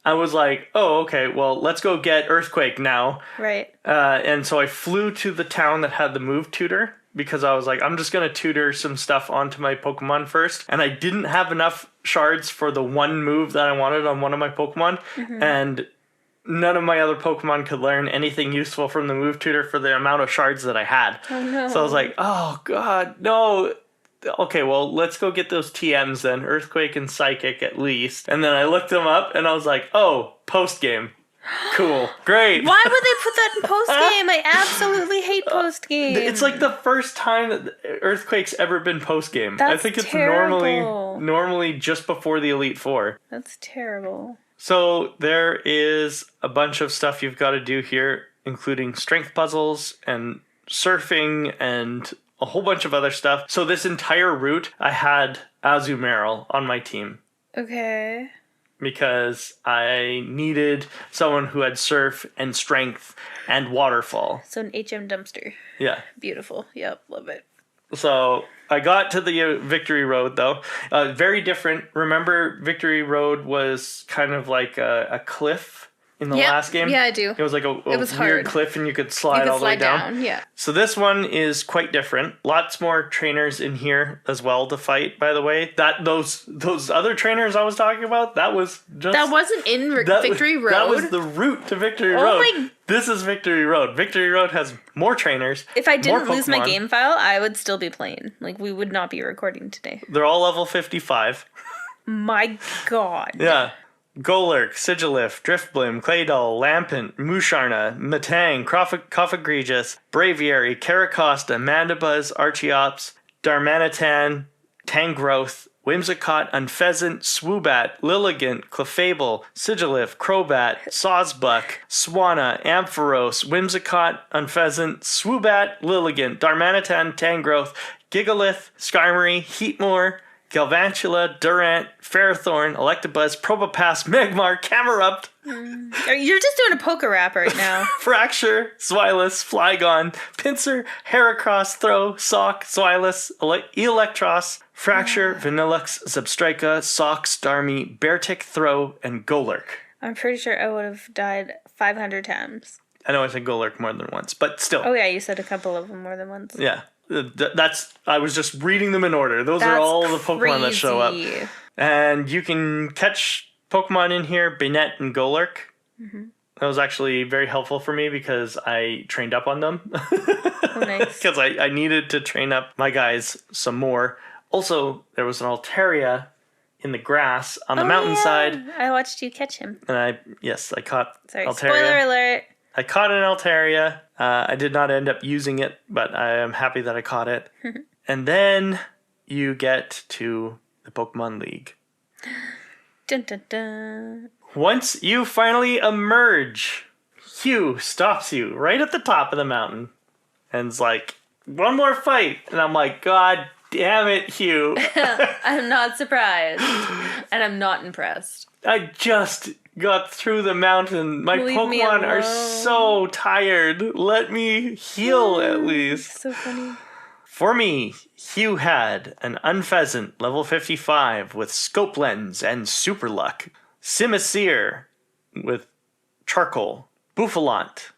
I was like, oh, okay, well, let's go get Earthquake now. Right. And so I flew to the town that had the move tutor, because I was like, I'm just going to tutor some stuff onto my Pokemon first. And I didn't have enough shards for the one move that I wanted on one of my Pokemon. Mm-hmm. And none of my other Pokemon could learn anything useful from the move tutor for the amount of shards that I had. Oh, no. So I was like, oh, God, no. Okay, well, let's go get those TMs then. Earthquake and Psychic at least. And then I looked them up and I was like, oh, post-game. Cool. Great. Why would they put that in post-game? I absolutely hate post-game. It's like the first time that Earthquake's ever been post-game. That's I think it's terrible. normally just before the Elite Four. That's terrible. So there is a bunch of stuff you've got to do here, including strength puzzles and surfing and a whole bunch of other stuff. So this entire route, I had Azumarill on my team. Okay. Because I needed someone who had surf and strength and waterfall. So an HM dumpster. Yeah. Beautiful. Yep, love it. So I got to the Victory Road, though. Very different. Remember, Victory Road was kind of like a cliff in the last game? Yeah, I do. It was like a was weird hard. cliff and you could slide all the way down. Yeah. So this one is quite different. Lots more trainers in here as well to fight, by the way. Those other trainers I was talking about, that was just... That wasn't in Victory Road? That was the route to Victory Road. This is Victory Road. Victory Road has more trainers. If I didn't lose my game file, I would still be playing. Like, we would not be recording today. They're all level 55. My God. Yeah. Golurk, Sigilif, Driftbloom, Claydol, Lampent, Musharna, Matang, Coffagregious, Braviary, Caracosta, Mandibuzz, Archeops, Darmanitan, Tangrowth, Whimsicott, Unpheasant, Swoobat, Lilligant, Clefable, Sigilif, Crobat, Sawsbuck, Swanna, Ampharos, Whimsicott, Unpheasant, Swoobat, Lilligant, Darmanitan, Tangrowth, Gigalith, Skarmory, Heatmore, Galvantula, Durant, Ferrothorn, Electabuzz, Probopass, Magmar, Camerupt. You're just doing a poker rap right now. Fracture, Swilus, Flygon, Pinsir, Heracross, Throw, Sock, Swilus, Electros, Fracture, Vanillux, Zebstrika, Sock, Starmie, Beartic, Throw, and Golurk. I'm pretty sure I would have died 500 times. I know I said Golurk more than once, but still. Oh yeah, you said a couple of them more than once. Yeah. I was just reading them in order. Those are all the Pokemon that show up. And you can catch Pokemon in here, Banette and Golurk. Mm-hmm. That was actually very helpful for me because I trained up on them. Oh, nice. Because I needed to train up my guys some more. Also, there was an Altaria in the grass on the mountainside. Yeah. I watched you catch him. And I caught Altaria. Spoiler alert. I caught an Altaria. I did not end up using it, but I am happy that I caught it. And then you get to the Pokemon League. Dun, dun, dun. Once you finally emerge, Hugh stops you right at the top of the mountain and is like, one more fight. And I'm like, God damn it, Hugh. I'm not surprised. And I'm not impressed. I just got through the mountain. My Pokemon are so tired. Let me heal at least. So funny. For me, Hugh had an Unpheasant, level 55, with Scope Lens and Super Luck. Simisear with Charcoal. Bouffalante,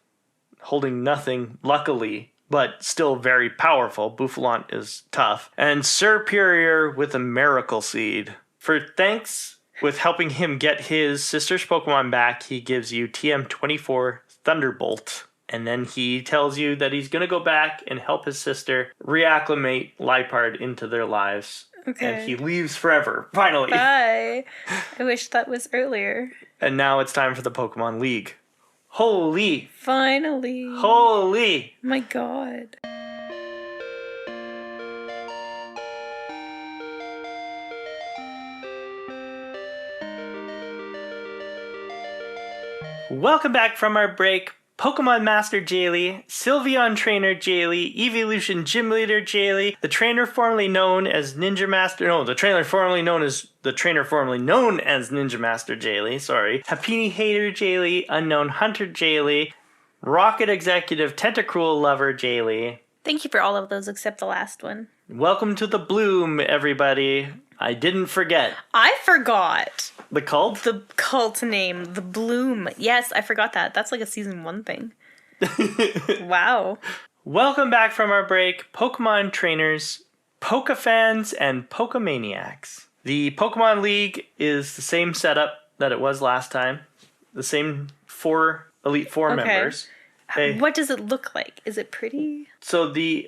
holding nothing, luckily, but still very powerful. Bouffalante is tough. And Serperior with a Miracle Seed. For thanks with helping him get his sister's Pokemon back, he gives you TM24 Thunderbolt. And then he tells you that he's going to go back and help his sister reacclimate Liepard into their lives. Okay. And he leaves forever, finally. Bye. I wish that was earlier. And now it's time for the Pokemon League. Holy! Finally. Holy! My God. Welcome back from our break. Pokemon Master Jaylee, Sylveon Trainer Jaylee, Evolution Gym Leader Jaylee, the trainer formerly known as Ninja Master, no, the trainer formerly known as Ninja Master Jaylee, sorry, Happiny Hater Jaylee, Unknown Hunter Jaylee, Rocket Executive Tentacruel Lover Jaylee. Thank you for all of those except the last one. Welcome to the Bloom, everybody. I didn't forget. I forgot. The cult? The cult name, the Bloom. Yes, I forgot that. That's like a season 1 thing. Wow. Welcome back from our break, Pokemon trainers, Pokefans, and Pokemaniacs. The Pokemon League is the same setup that it was last time. The same Elite Four members. What does it look like? Is it pretty? So the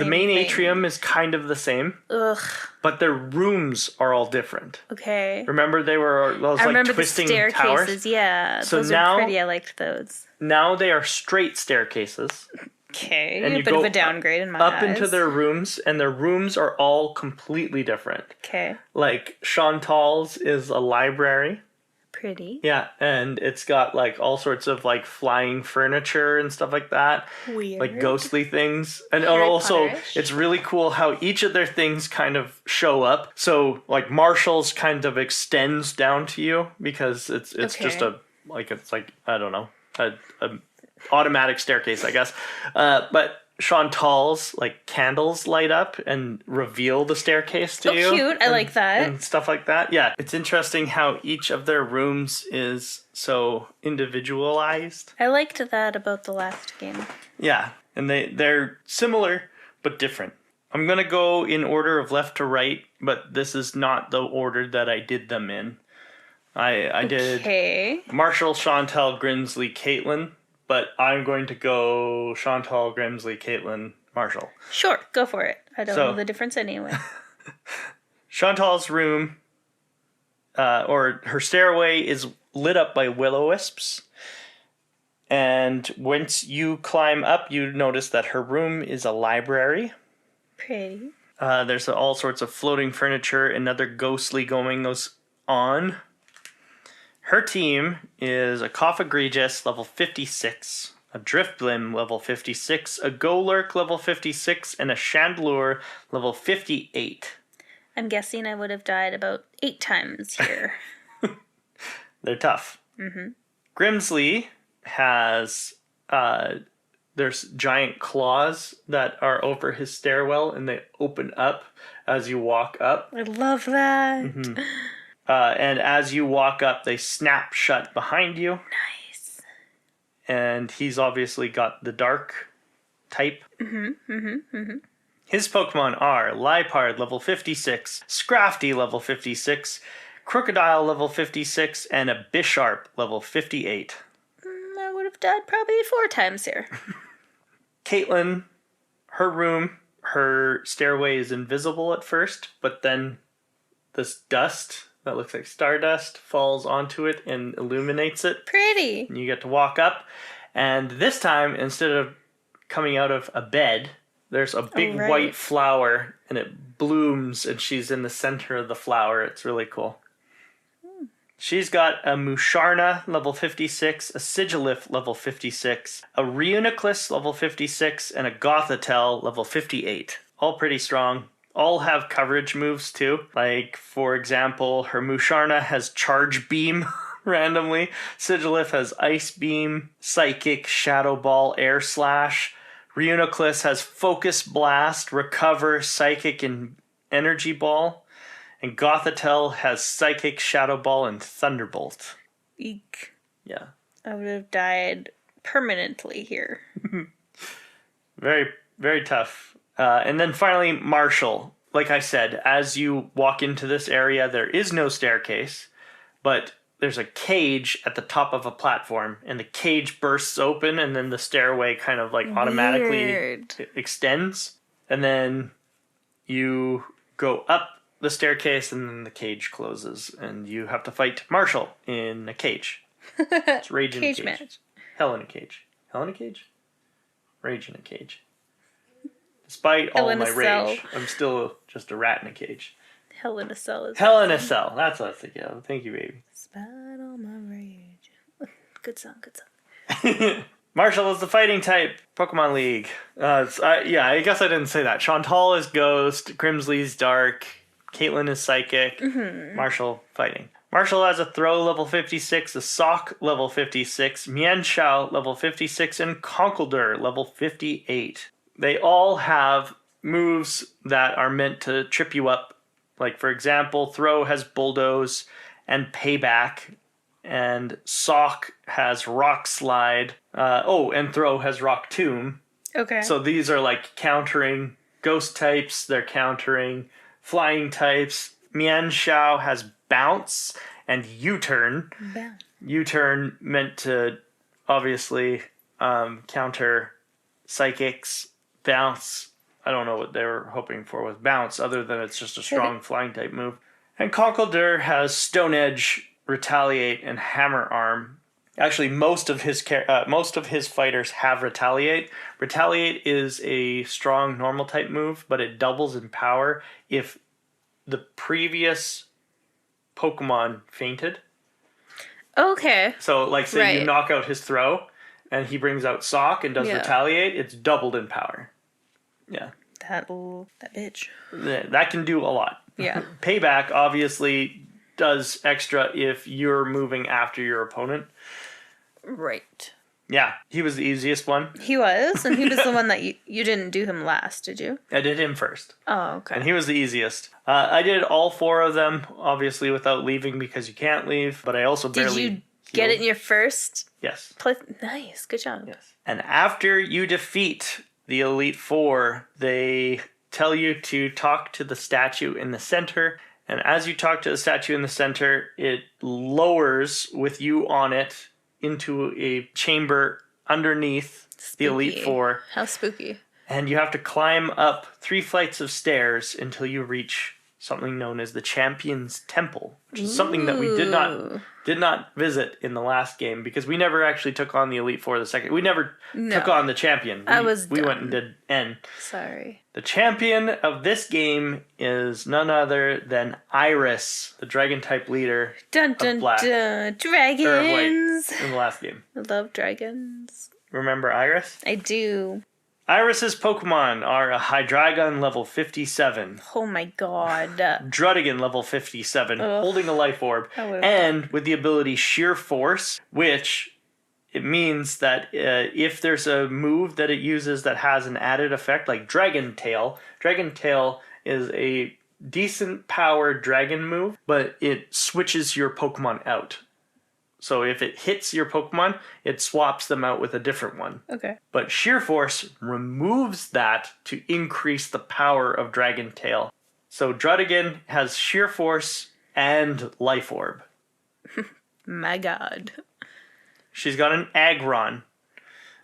main atrium is kind of the same. Ugh. But their rooms are all different. Okay. Remember they were those twisting the staircases, towers? Yeah. So those now, are pretty. I liked those. Now they are straight staircases. Okay. And a you bit go of a downgrade in my eyes. Up into their rooms, and their rooms are all completely different. Okay. Like Chantal's is a library. Pretty. Yeah, and it's got like all sorts of like flying furniture and stuff like that. Weird. Like ghostly things. And Harry also Potter-ish. it's really cool how each of their things kind of show up. So like Marshall's kind of extends down to you because it's just a automatic staircase, I guess. But Chantal's like candles light up and reveal the staircase to you. Oh, cute. I like that. And stuff like that. Yeah. It's interesting how each of their rooms is so individualized. I liked that about the last game. Yeah. And they're similar but different. I'm going to go in order of left to right, but this is not the order that I did them in. I did Marshall, Chantal, Grimsley, Caitlin. But I'm going to go Chantal, Grimsley, Caitlin, Marshall. Sure, go for it. I don't know the difference anyway. Chantal's room, or her stairway, is lit up by will-o-wisps. And once you climb up, you notice that her room is a library. Pretty. There's all sorts of floating furniture and other ghostly goings on. Her team is a Cough-Egregious, level 56, a Driftblim, level 56, a Golurk, level 56, and a Chandelure, level 58. I'm guessing I would have died about 8 times here. They're tough. Mm-hmm. Grimsley has... there's giant claws that are over his stairwell, and they open up as you walk up. I love that. Mm-hmm. And as you walk up, they snap shut behind you. Nice. And he's obviously got the dark type. His Pokemon are Liepard, level 56, Scrafty, level 56, Crocodile, level 56, and a Bisharp, level 58. I would have died probably 4 times here. Caitlin, her room, her stairway is invisible at first, but then this dust that looks like stardust falls onto it and illuminates it. Pretty. And you get to walk up, and this time, instead of coming out of a bed, there's a big white flower, and it blooms, and she's in the center of the flower. It's really cool. She's got a Musharna, level 56, a Sigilyph, level 56, a Reuniclus, level 56, and a Gothitelle, level 58. All pretty strong. All have coverage moves too. Like, for example, her Musharna has Charge Beam randomly. Sigilyph has Ice Beam, Psychic, Shadow Ball, Air Slash. Reuniclus has Focus Blast, Recover, Psychic, and Energy Ball. And Gothitelle has Psychic, Shadow Ball, and Thunderbolt. Eek. Yeah. I would have died permanently here. Very, very tough. And then finally, Marshall. Like I said, as you walk into this area, there is no staircase, but there's a cage at the top of a platform, and the cage bursts open, and then the stairway kind of like automatically extends. And then you go up the staircase, and then the cage closes, and you have to fight Marshall in a cage. It's Rage in a cage. Match. Hell in a cage. Hell in a cage? Rage in a cage. Despite Hell all in a my cell. rage, I'm still just a rat in a cage. Hell in a Cell is Hell in a cell. That's what I was thinking of. Thank you, baby. Spite all my rage. Good song, good song. Marshall is the fighting type. Pokemon League. I guess I didn't say that. Chantal is Ghost. Grimsley's Dark. Caitlin is Psychic. Marshall fighting. Marshall has a Throw level 56, a Sock level 56, Mienshao level 56, and Conkeldurr level 58. They all have moves that are meant to trip you up. Like, for example, Throw has Bulldoze and Payback, and Sock has Rock Slide. And Throw has Rock Tomb. Okay. So these are like countering ghost types, they're countering flying types. Mienshao has Bounce and U-Turn. Bounce. U-Turn meant to obviously counter Psychics. Bounce, I don't know what they were hoping for with Bounce, other than it's just a strong flying type move. And Conkeldurr has Stone Edge, Retaliate, and Hammer Arm. Actually, most of his fighters have Retaliate. Retaliate is a strong normal type move, but it doubles in power if the previous Pokemon fainted. Okay. So, like, say you knock out his Throw, and he brings out Sock and does Retaliate, it's doubled in power. Yeah. That bitch. That can do a lot. Yeah. Payback obviously does extra if you're moving after your opponent. Right. Yeah, he was the easiest one. He was, and he was the one that you didn't do him last, did you? I did him first. Oh, okay. And he was the easiest. I did all 4 of them, obviously without leaving because you can't leave, but I also barely Did you get it in your first Yes. play? Nice, good job. Yes. And after you defeat the Elite Four, they tell you to talk to the statue in the center. And as you talk to the statue in the center, it lowers with you on it into a chamber underneath the Elite Four. How spooky. And you have to climb up 3 flights of stairs until you reach something known as the Champion's Temple, which is something that we did not visit in the last game because we never actually took on the Elite Four the second. We never took on the champion. We went and did N. Sorry. The champion of this game is none other than Iris, the dragon type leader Dun dun of Black. dun. Or of White Dragons. in the last game. I love dragons. Remember Iris? I do. Iris's Pokemon are a Hydreigon level 57. Oh my god. Druddigon level 57, holding a life orb, would've and with the ability Sheer Force, which it means that if there's a move that it uses that has an added effect, like Dragon Tail is a decent powered dragon move, but it switches your Pokemon out. So if it hits your Pokemon, it swaps them out with a different one. Okay. But Sheer Force removes that to increase the power of Dragon Tail. So Druddigon has Sheer Force and Life Orb. My god. She's got an Aggron,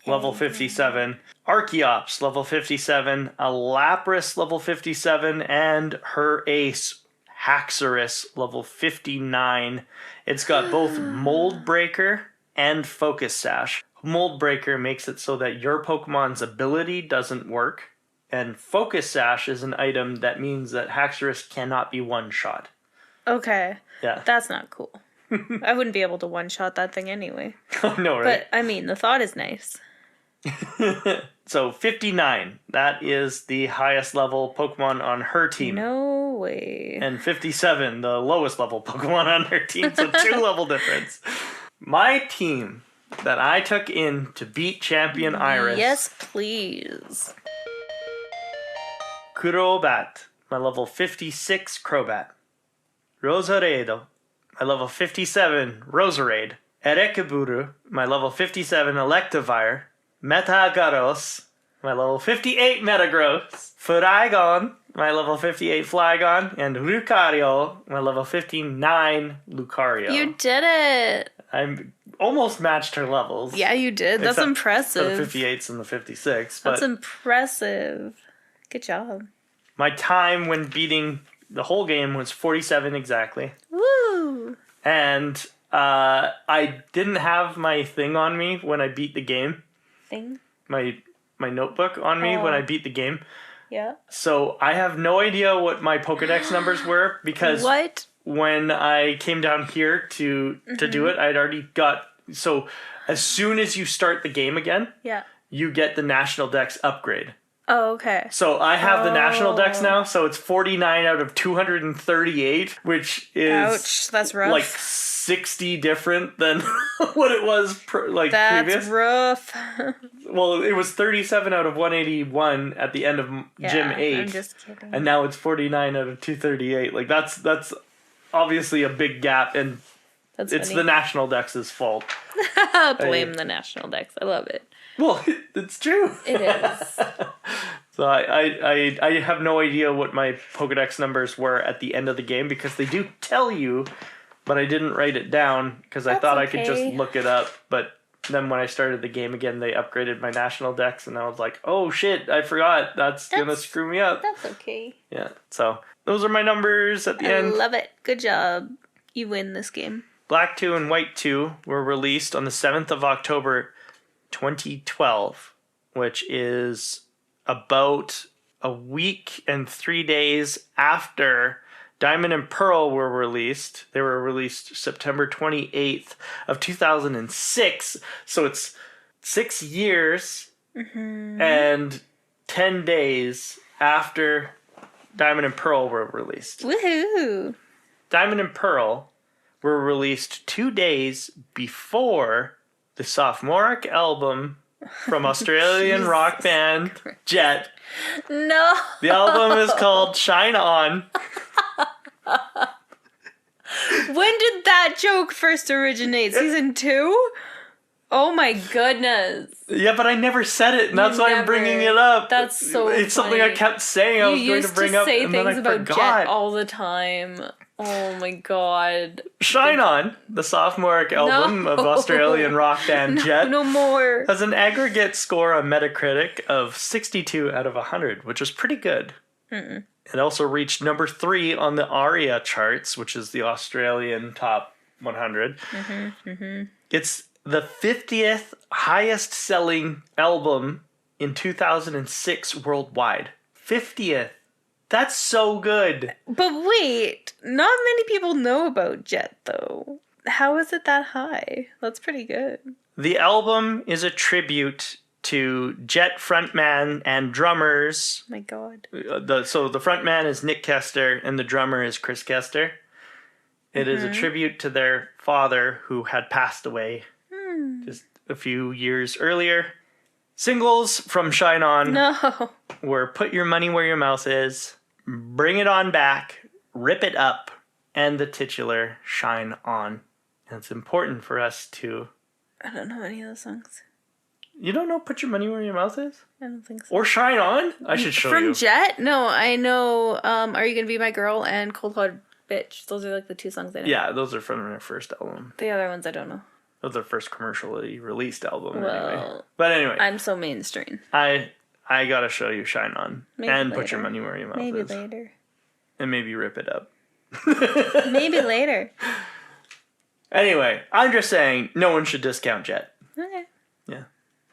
level 57, Archeops, level 57, a Lapras, level 57, and her ace, Haxorus, level 59. It's got both Mold Breaker and Focus Sash. Mold Breaker makes it so that your Pokemon's ability doesn't work, and Focus Sash is an item that means that Haxorus cannot be one-shot. Okay. Yeah. That's not cool. I wouldn't be able to one-shot that thing anyway. Oh, no, right? But, I mean, the thought is nice. So, 59. That is the highest level Pokemon on her team. No way. And 57, the lowest level Pokemon on her team. So, 2 level difference. My team that I took in to beat Champion Iris. Yes, please. Crobat, my level 56 Crobat. Rosaredo, my level 57 Roserade. Erekaburu, my level 57 Electivire. Metagross, my level 58 Metagross. Flygon, my level 58 Flygon. And Lucario, my level 59 Lucario. You did it. I almost matched her levels. Yeah, you did. That's Except impressive. For the 58s and the 56. That's But impressive. Good job. my time when beating The whole game was 47 exactly. Woo! And I didn't have my thing on me when I beat the game. Thing? My notebook on me when I beat the game. Yeah. So I have no idea what my Pokedex numbers were because What? when I came down here to do it, I'd already got... So as soon as you start the game again, Yeah. you get the National Dex upgrade. Oh, okay. So I have the National Dex now, so it's 49 out of 238, which is... Ouch, that's rough. Like 60 different than what it was previous. That's rough. Well, it was 37 out of 181 at the end of Gym 8. I'm just kidding. And now it's 49 out of 238. Like, that's obviously a big gap, and That's it's funny. the National Dex's fault. Blame the National Dex. I love it. Well, it's true. It is. So I have no idea what my Pokedex numbers were at the end of the game because they do tell you, but I didn't write it down because I That's thought I could just okay. look it up. But then when I started the game again, they upgraded my National Dex, and I was like, oh shit, I forgot. That's gonna screw me up. That's okay. Yeah, so those are my numbers at the I end. love it. Good job. You win this game. Black 2 and White 2 were released on the 7th of October 2012, which is about a week and 3 days after Diamond and Pearl were released. They were released September 28th of 2006, so it's 6 years and 10 days after Diamond and Pearl were released. Woohoo! Diamond and Pearl were released 2 days before the sophomoric album from Australian rock band Jet. No! The album is called Shine On. When did that joke first originate? Season 2? Oh my goodness. Yeah, but I never said it, and that's why I'm bringing it up. That's so It's something I funny. kept saying I was You going used to bring to up, say and then I things about forgot. Jet all the time. Oh my god. Shine On, the sophomoric album of Australian rock band Jet, No more. has an aggregate score on Metacritic of 62 out of 100, which is pretty good. It also reached number 3 on the ARIA charts, which is the Australian top 100. It's the 50th highest selling album in 2006 worldwide. 50th. That's so good. But wait, not many people know about Jet though. How is it that high? That's pretty good. The album is a tribute to Jet frontman and drummers. Oh my god. So the frontman is Nick Kester and the drummer is Chris Kester. It is a tribute to their father who had passed away just a few years earlier. Singles from Shine On No. were Put Your Money Where Your Mouth Is, Bring It On Back, Rip It Up, and the titular Shine On. And it's important for us to... I don't know any of those songs. You don't know Put Your Money Where Your Mouth Is? I don't think so. Or Shine On? I should show From you. Jet? No, I know Are You Gonna Be My Girl and Cold Hard Bitch. Those are like the two songs I know. Yeah, those are from their first album. The other ones I don't know. Of their first commercially released album, anyway. Well, But anyway, I'm so mainstream. I gotta show you Shine On. Maybe and later. Put Your Money Where Your Mouth Maybe Is. later. And maybe Rip It Up. Maybe later. Anyway, I'm just saying, no one should discount Jet. Okay. Yeah.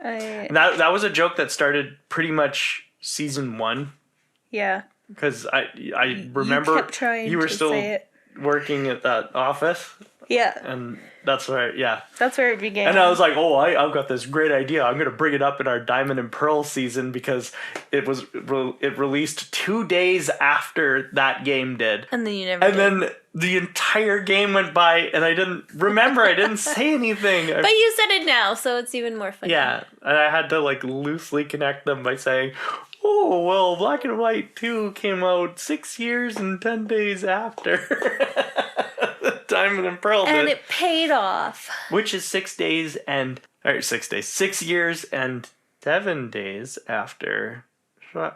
I That was a joke that started pretty much season 1. yeah. Because I remember you kept trying you were to still say it. working at that office. Yeah. And that's where, yeah. That's where it began. And I was like, oh, I've got this great idea. I'm going to bring it up in our Diamond and Pearl season because it released 2 days after that game did. And then you never And did. then the entire game went by and I didn't remember. I didn't say anything. But you said it now, so it's even more funny. Yeah. And I had to like loosely connect them by saying, oh, well, Black and White 2 came out 6 years and 10 days after Diamond and Pearl did. And it paid off. Which is 6 years and 7 days after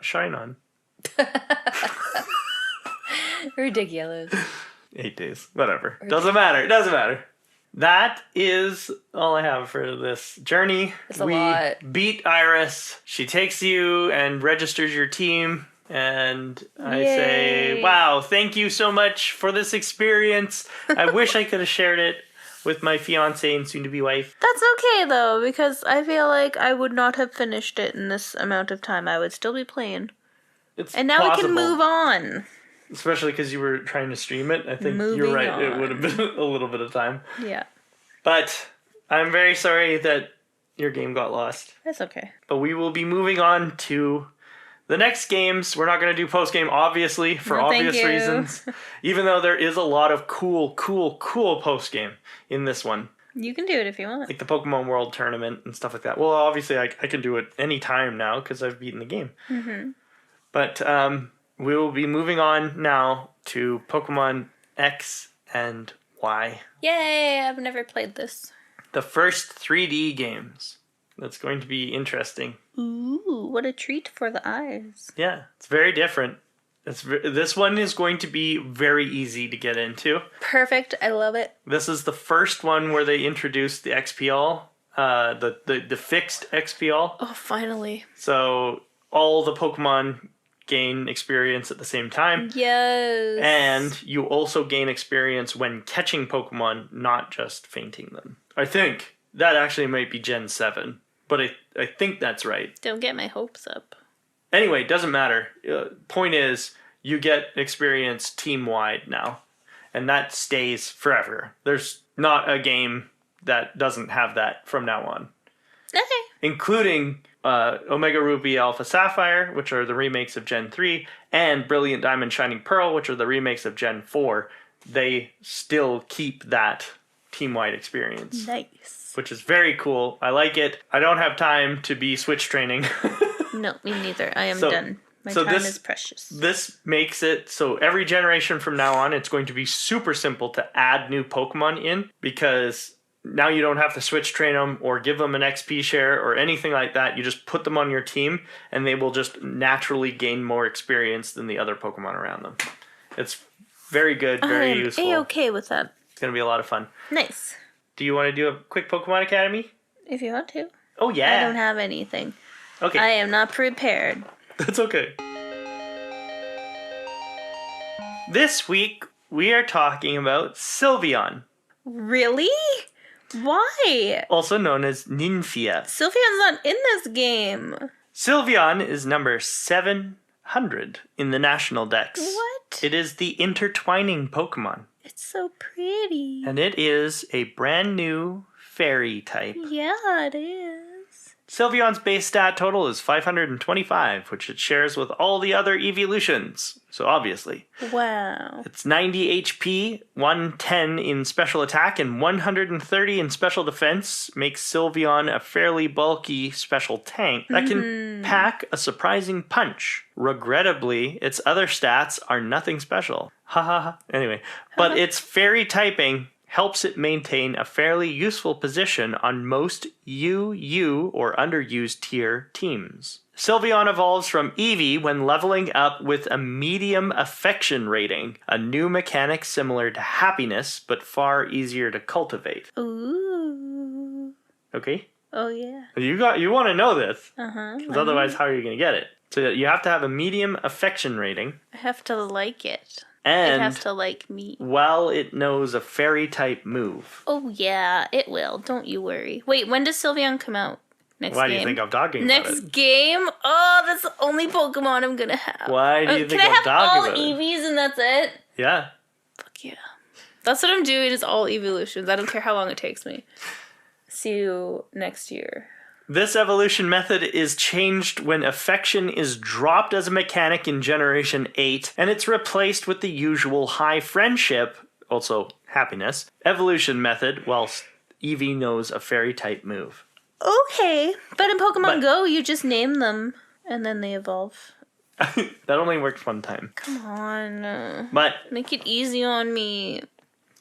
Shine On. Ridiculous. 8 days. Whatever. Doesn't matter. That is all I have for this journey. It's a lot. Beat Iris. She takes you and registers your team. And I Yay. say, wow, thank you so much for this experience. I wish I could have shared it with my fiance and soon-to-be wife. That's okay, though, because I feel like I would not have finished it in this amount of time. I would still be playing. It's And now possible, we can move on. especially because you were trying to stream it. I think Moving you're right. on. It would have been a little bit of time. Yeah, But I'm very sorry that your game got lost. that's okay. But we will be moving on to the next games. We're not going to do post-game, obviously, for No, thank obvious you. reasons. Even though there is a lot of cool post-game in this one. You can do it if you want. Like the Pokemon World Tournament and stuff like that. Well, obviously, I can do it any time now because I've beaten the game. Mm-hmm. But we will be moving on now to Pokemon X and Y. Yay, I've never played this. The first 3D games. That's going to be interesting. Ooh, what a treat for the eyes. Yeah, it's very different. This one is going to be very easy to get into. Perfect, I love it. This is the first one where they introduced the XPL, the fixed XPL. Oh, finally. So all the Pokemon gain experience at the same time. Yes. And you also gain experience when catching Pokemon, not just fainting them. I think that actually might be Gen 7, but I think that's right. Don't get my hopes up. Anyway, doesn't matter. Point is, you get experience team-wide now, and that stays forever. There's not a game that doesn't have that from now on. Okay. Including Omega Ruby Alpha Sapphire, which are the remakes of Gen 3, and Brilliant Diamond Shining Pearl, which are the remakes of Gen 4. They still keep that team-wide experience. Nice. Which is very cool. I like it. I don't have time to be Switch training. No, me neither. I am done. My time is precious. This makes it so every generation from now on, it's going to be super simple to add new Pokemon in, because now you don't have to Switch train them or give them an XP share or anything like that. You just put them on your team, and they will just naturally gain more experience than the other Pokemon around them. It's very good, very useful. I am A-okay with that. It's going to be a lot of fun. Nice. Do you want to do a quick Pokemon Academy? If you want to. Oh, yeah. I don't have anything. Okay. I am not prepared. That's okay. This week, we are talking about Sylveon, Really? Why? also known as Ninfia. Sylveon's not in this game. Sylveon is number 700 in the national dex. What? It is the intertwining Pokemon, It's so pretty. and it is a brand new fairy type. Yeah, it is. Sylveon's base stat total is 525, which it shares with all the other evolutions. So obviously. Wow. It's 90 HP, 110 in special attack, and 130 in special defense makes Sylveon a fairly bulky special tank that can pack a surprising punch. Regrettably, its other stats are nothing special. Ha ha ha. Anyway, but its fairy typing helps it maintain a fairly useful position on most UU or underused tier teams. Sylveon evolves from Eevee when leveling up with a medium affection rating, a new mechanic similar to happiness but far easier to cultivate. Ooh. Okay? Oh, yeah. You want to know this, Uh-huh. because otherwise how are you going to get it? So you have to have a medium affection rating, I have to like it. and It has to like me. while it knows a fairy type move. Oh, yeah, it will. Don't you worry. Wait, when does Sylveon come out? Next Why game? do you think I'm talking about Next it? game? Oh, that's the only Pokemon I'm gonna have. Why do you think Can I I'm have talking all about it? Eevees and that's it? Yeah. Fuck yeah. That's what I'm doing, is all evolutions. I don't care how long it takes me. See you next year. This evolution method is changed when affection is dropped as a mechanic in Generation 8, and it's replaced with the usual high friendship, also happiness, evolution method, whilst Eevee knows a fairy type move. Okay, but in Pokemon But- Go, you just name them, and then they evolve. That only works one time. Come on. But, Make it easy on me.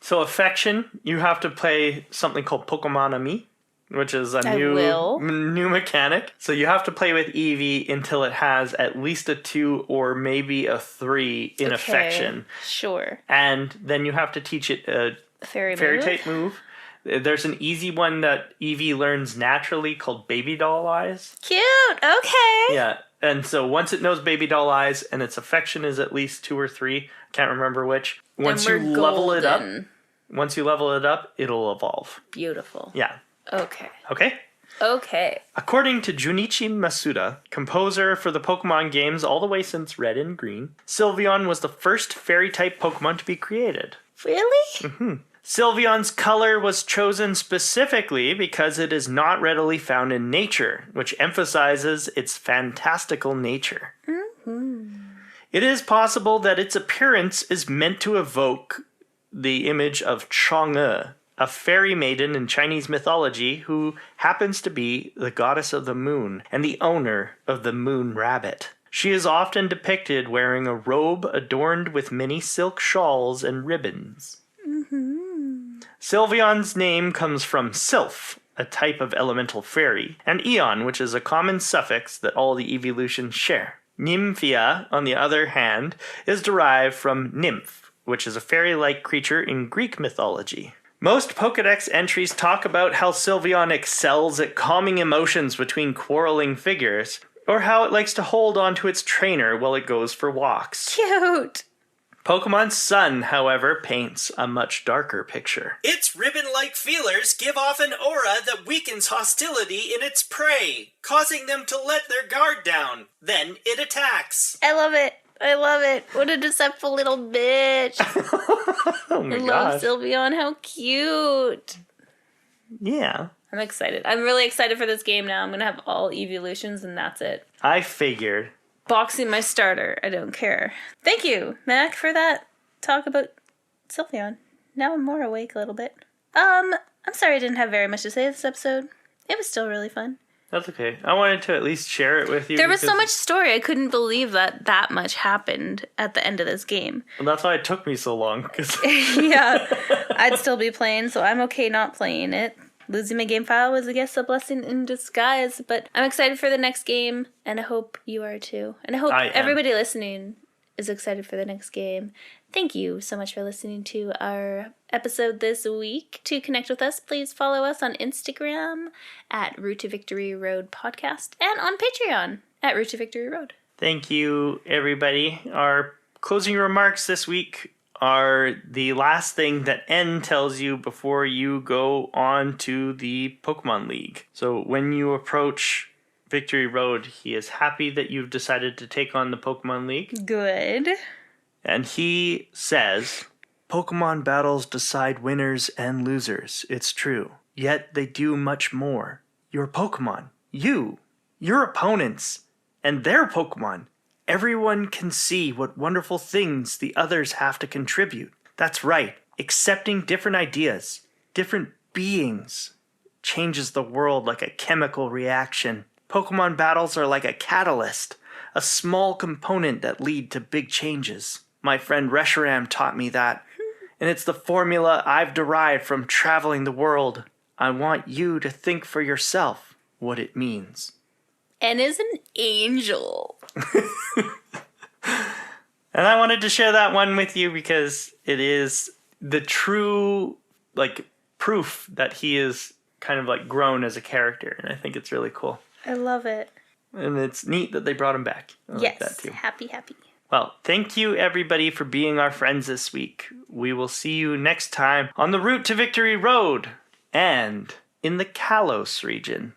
so affection, you have to play something called Pokemon Ami, which is a I will. new mechanic. So you have to play with Eevee until it has at least a 2 or maybe a 3 in affection. Sure. And then you have to teach it a Fairy fairy move? type move, There's an easy one that Eevee learns naturally called Baby Doll Eyes. Cute. Okay. Yeah, and so once it knows Baby Doll Eyes and its affection is at least 2 or 3, can't remember which. Once you level it up, it'll evolve. Beautiful. Yeah. Okay. Okay? According to Junichi Masuda, composer for the Pokemon games all the way since Red and Green, Sylveon was the first fairy-type Pokemon to be created. Really? Mm-hmm. Sylveon's color was chosen specifically because it is not readily found in nature, which emphasizes its fantastical nature. Mm-hmm. It is possible that its appearance is meant to evoke the image of Chang'e, a fairy maiden in Chinese mythology who happens to be the goddess of the moon and the owner of the moon rabbit. She is often depicted wearing a robe adorned with many silk shawls and ribbons. Mm-hmm. Sylveon's name comes from Sylph, a type of elemental fairy, and Eon, which is a common suffix that all the evolutions share. Nymphia, on the other hand, is derived from nymph, which is a fairy-like creature in Greek mythology. Most Pokédex entries talk about how Sylveon excels at calming emotions between quarreling figures, or how it likes to hold on to its trainer while it goes for walks. Cute. Pokemon Sun, however, paints a much darker picture. Its ribbon-like feelers give off an aura that weakens hostility in its prey, causing them to let their guard down. Then it attacks. I love it. What a deceitful little bitch. Oh my I love Sylveon. How cute. Yeah. I'm excited. I'm really excited for this game now. I'm going to have all evolutions and that's it. I figured. Boxing my starter. I don't care. Thank you, Mac, for that talk about Sylveon. Now I'm more awake a little bit. I'm sorry I didn't have very much to say this episode. It was still really fun. That's okay. I wanted to at least share it with you. There was so much story. I couldn't believe that much happened at the end of this game. And that's why it took me so long. Yeah. I'd still be playing, so I'm okay not playing it. Losing my game file was, I guess, a blessing in disguise, but I'm excited for the next game, and I hope you are too. And I hope everybody listening is excited for the next game. Thank you so much for listening to our episode this week. To connect with us, please follow us on Instagram at Route to Victory Road Podcast and on Patreon at Route to Victory Road. Thank you, everybody. Our closing remarks this week are the last thing that N tells you before you go on to the Pokemon League. So when you approach Victory Road, he is happy that you've decided to take on the Pokemon League. Good. And he says, Pokemon battles decide winners and losers. It's true. Yet they do much more. Your Pokemon, you, your opponents, and their Pokemon. Everyone can see what wonderful things the others have to contribute. That's right. Accepting different ideas, different beings, changes the world like a chemical reaction. Pokemon battles are like a catalyst, a small component that lead to big changes. My friend Reshiram taught me that, and it's the formula I've derived from traveling the world. I want you to think for yourself what it means. N is an angel. And I wanted to share that one with you because it is the true, proof that he is kind of, grown as a character. And I think it's really cool. I love it. And it's neat that they brought him back. I yes, like that too. Happy. Well, thank you, everybody, for being our friends this week. We will see you next time on the Route to Victory Road and in the Kalos region.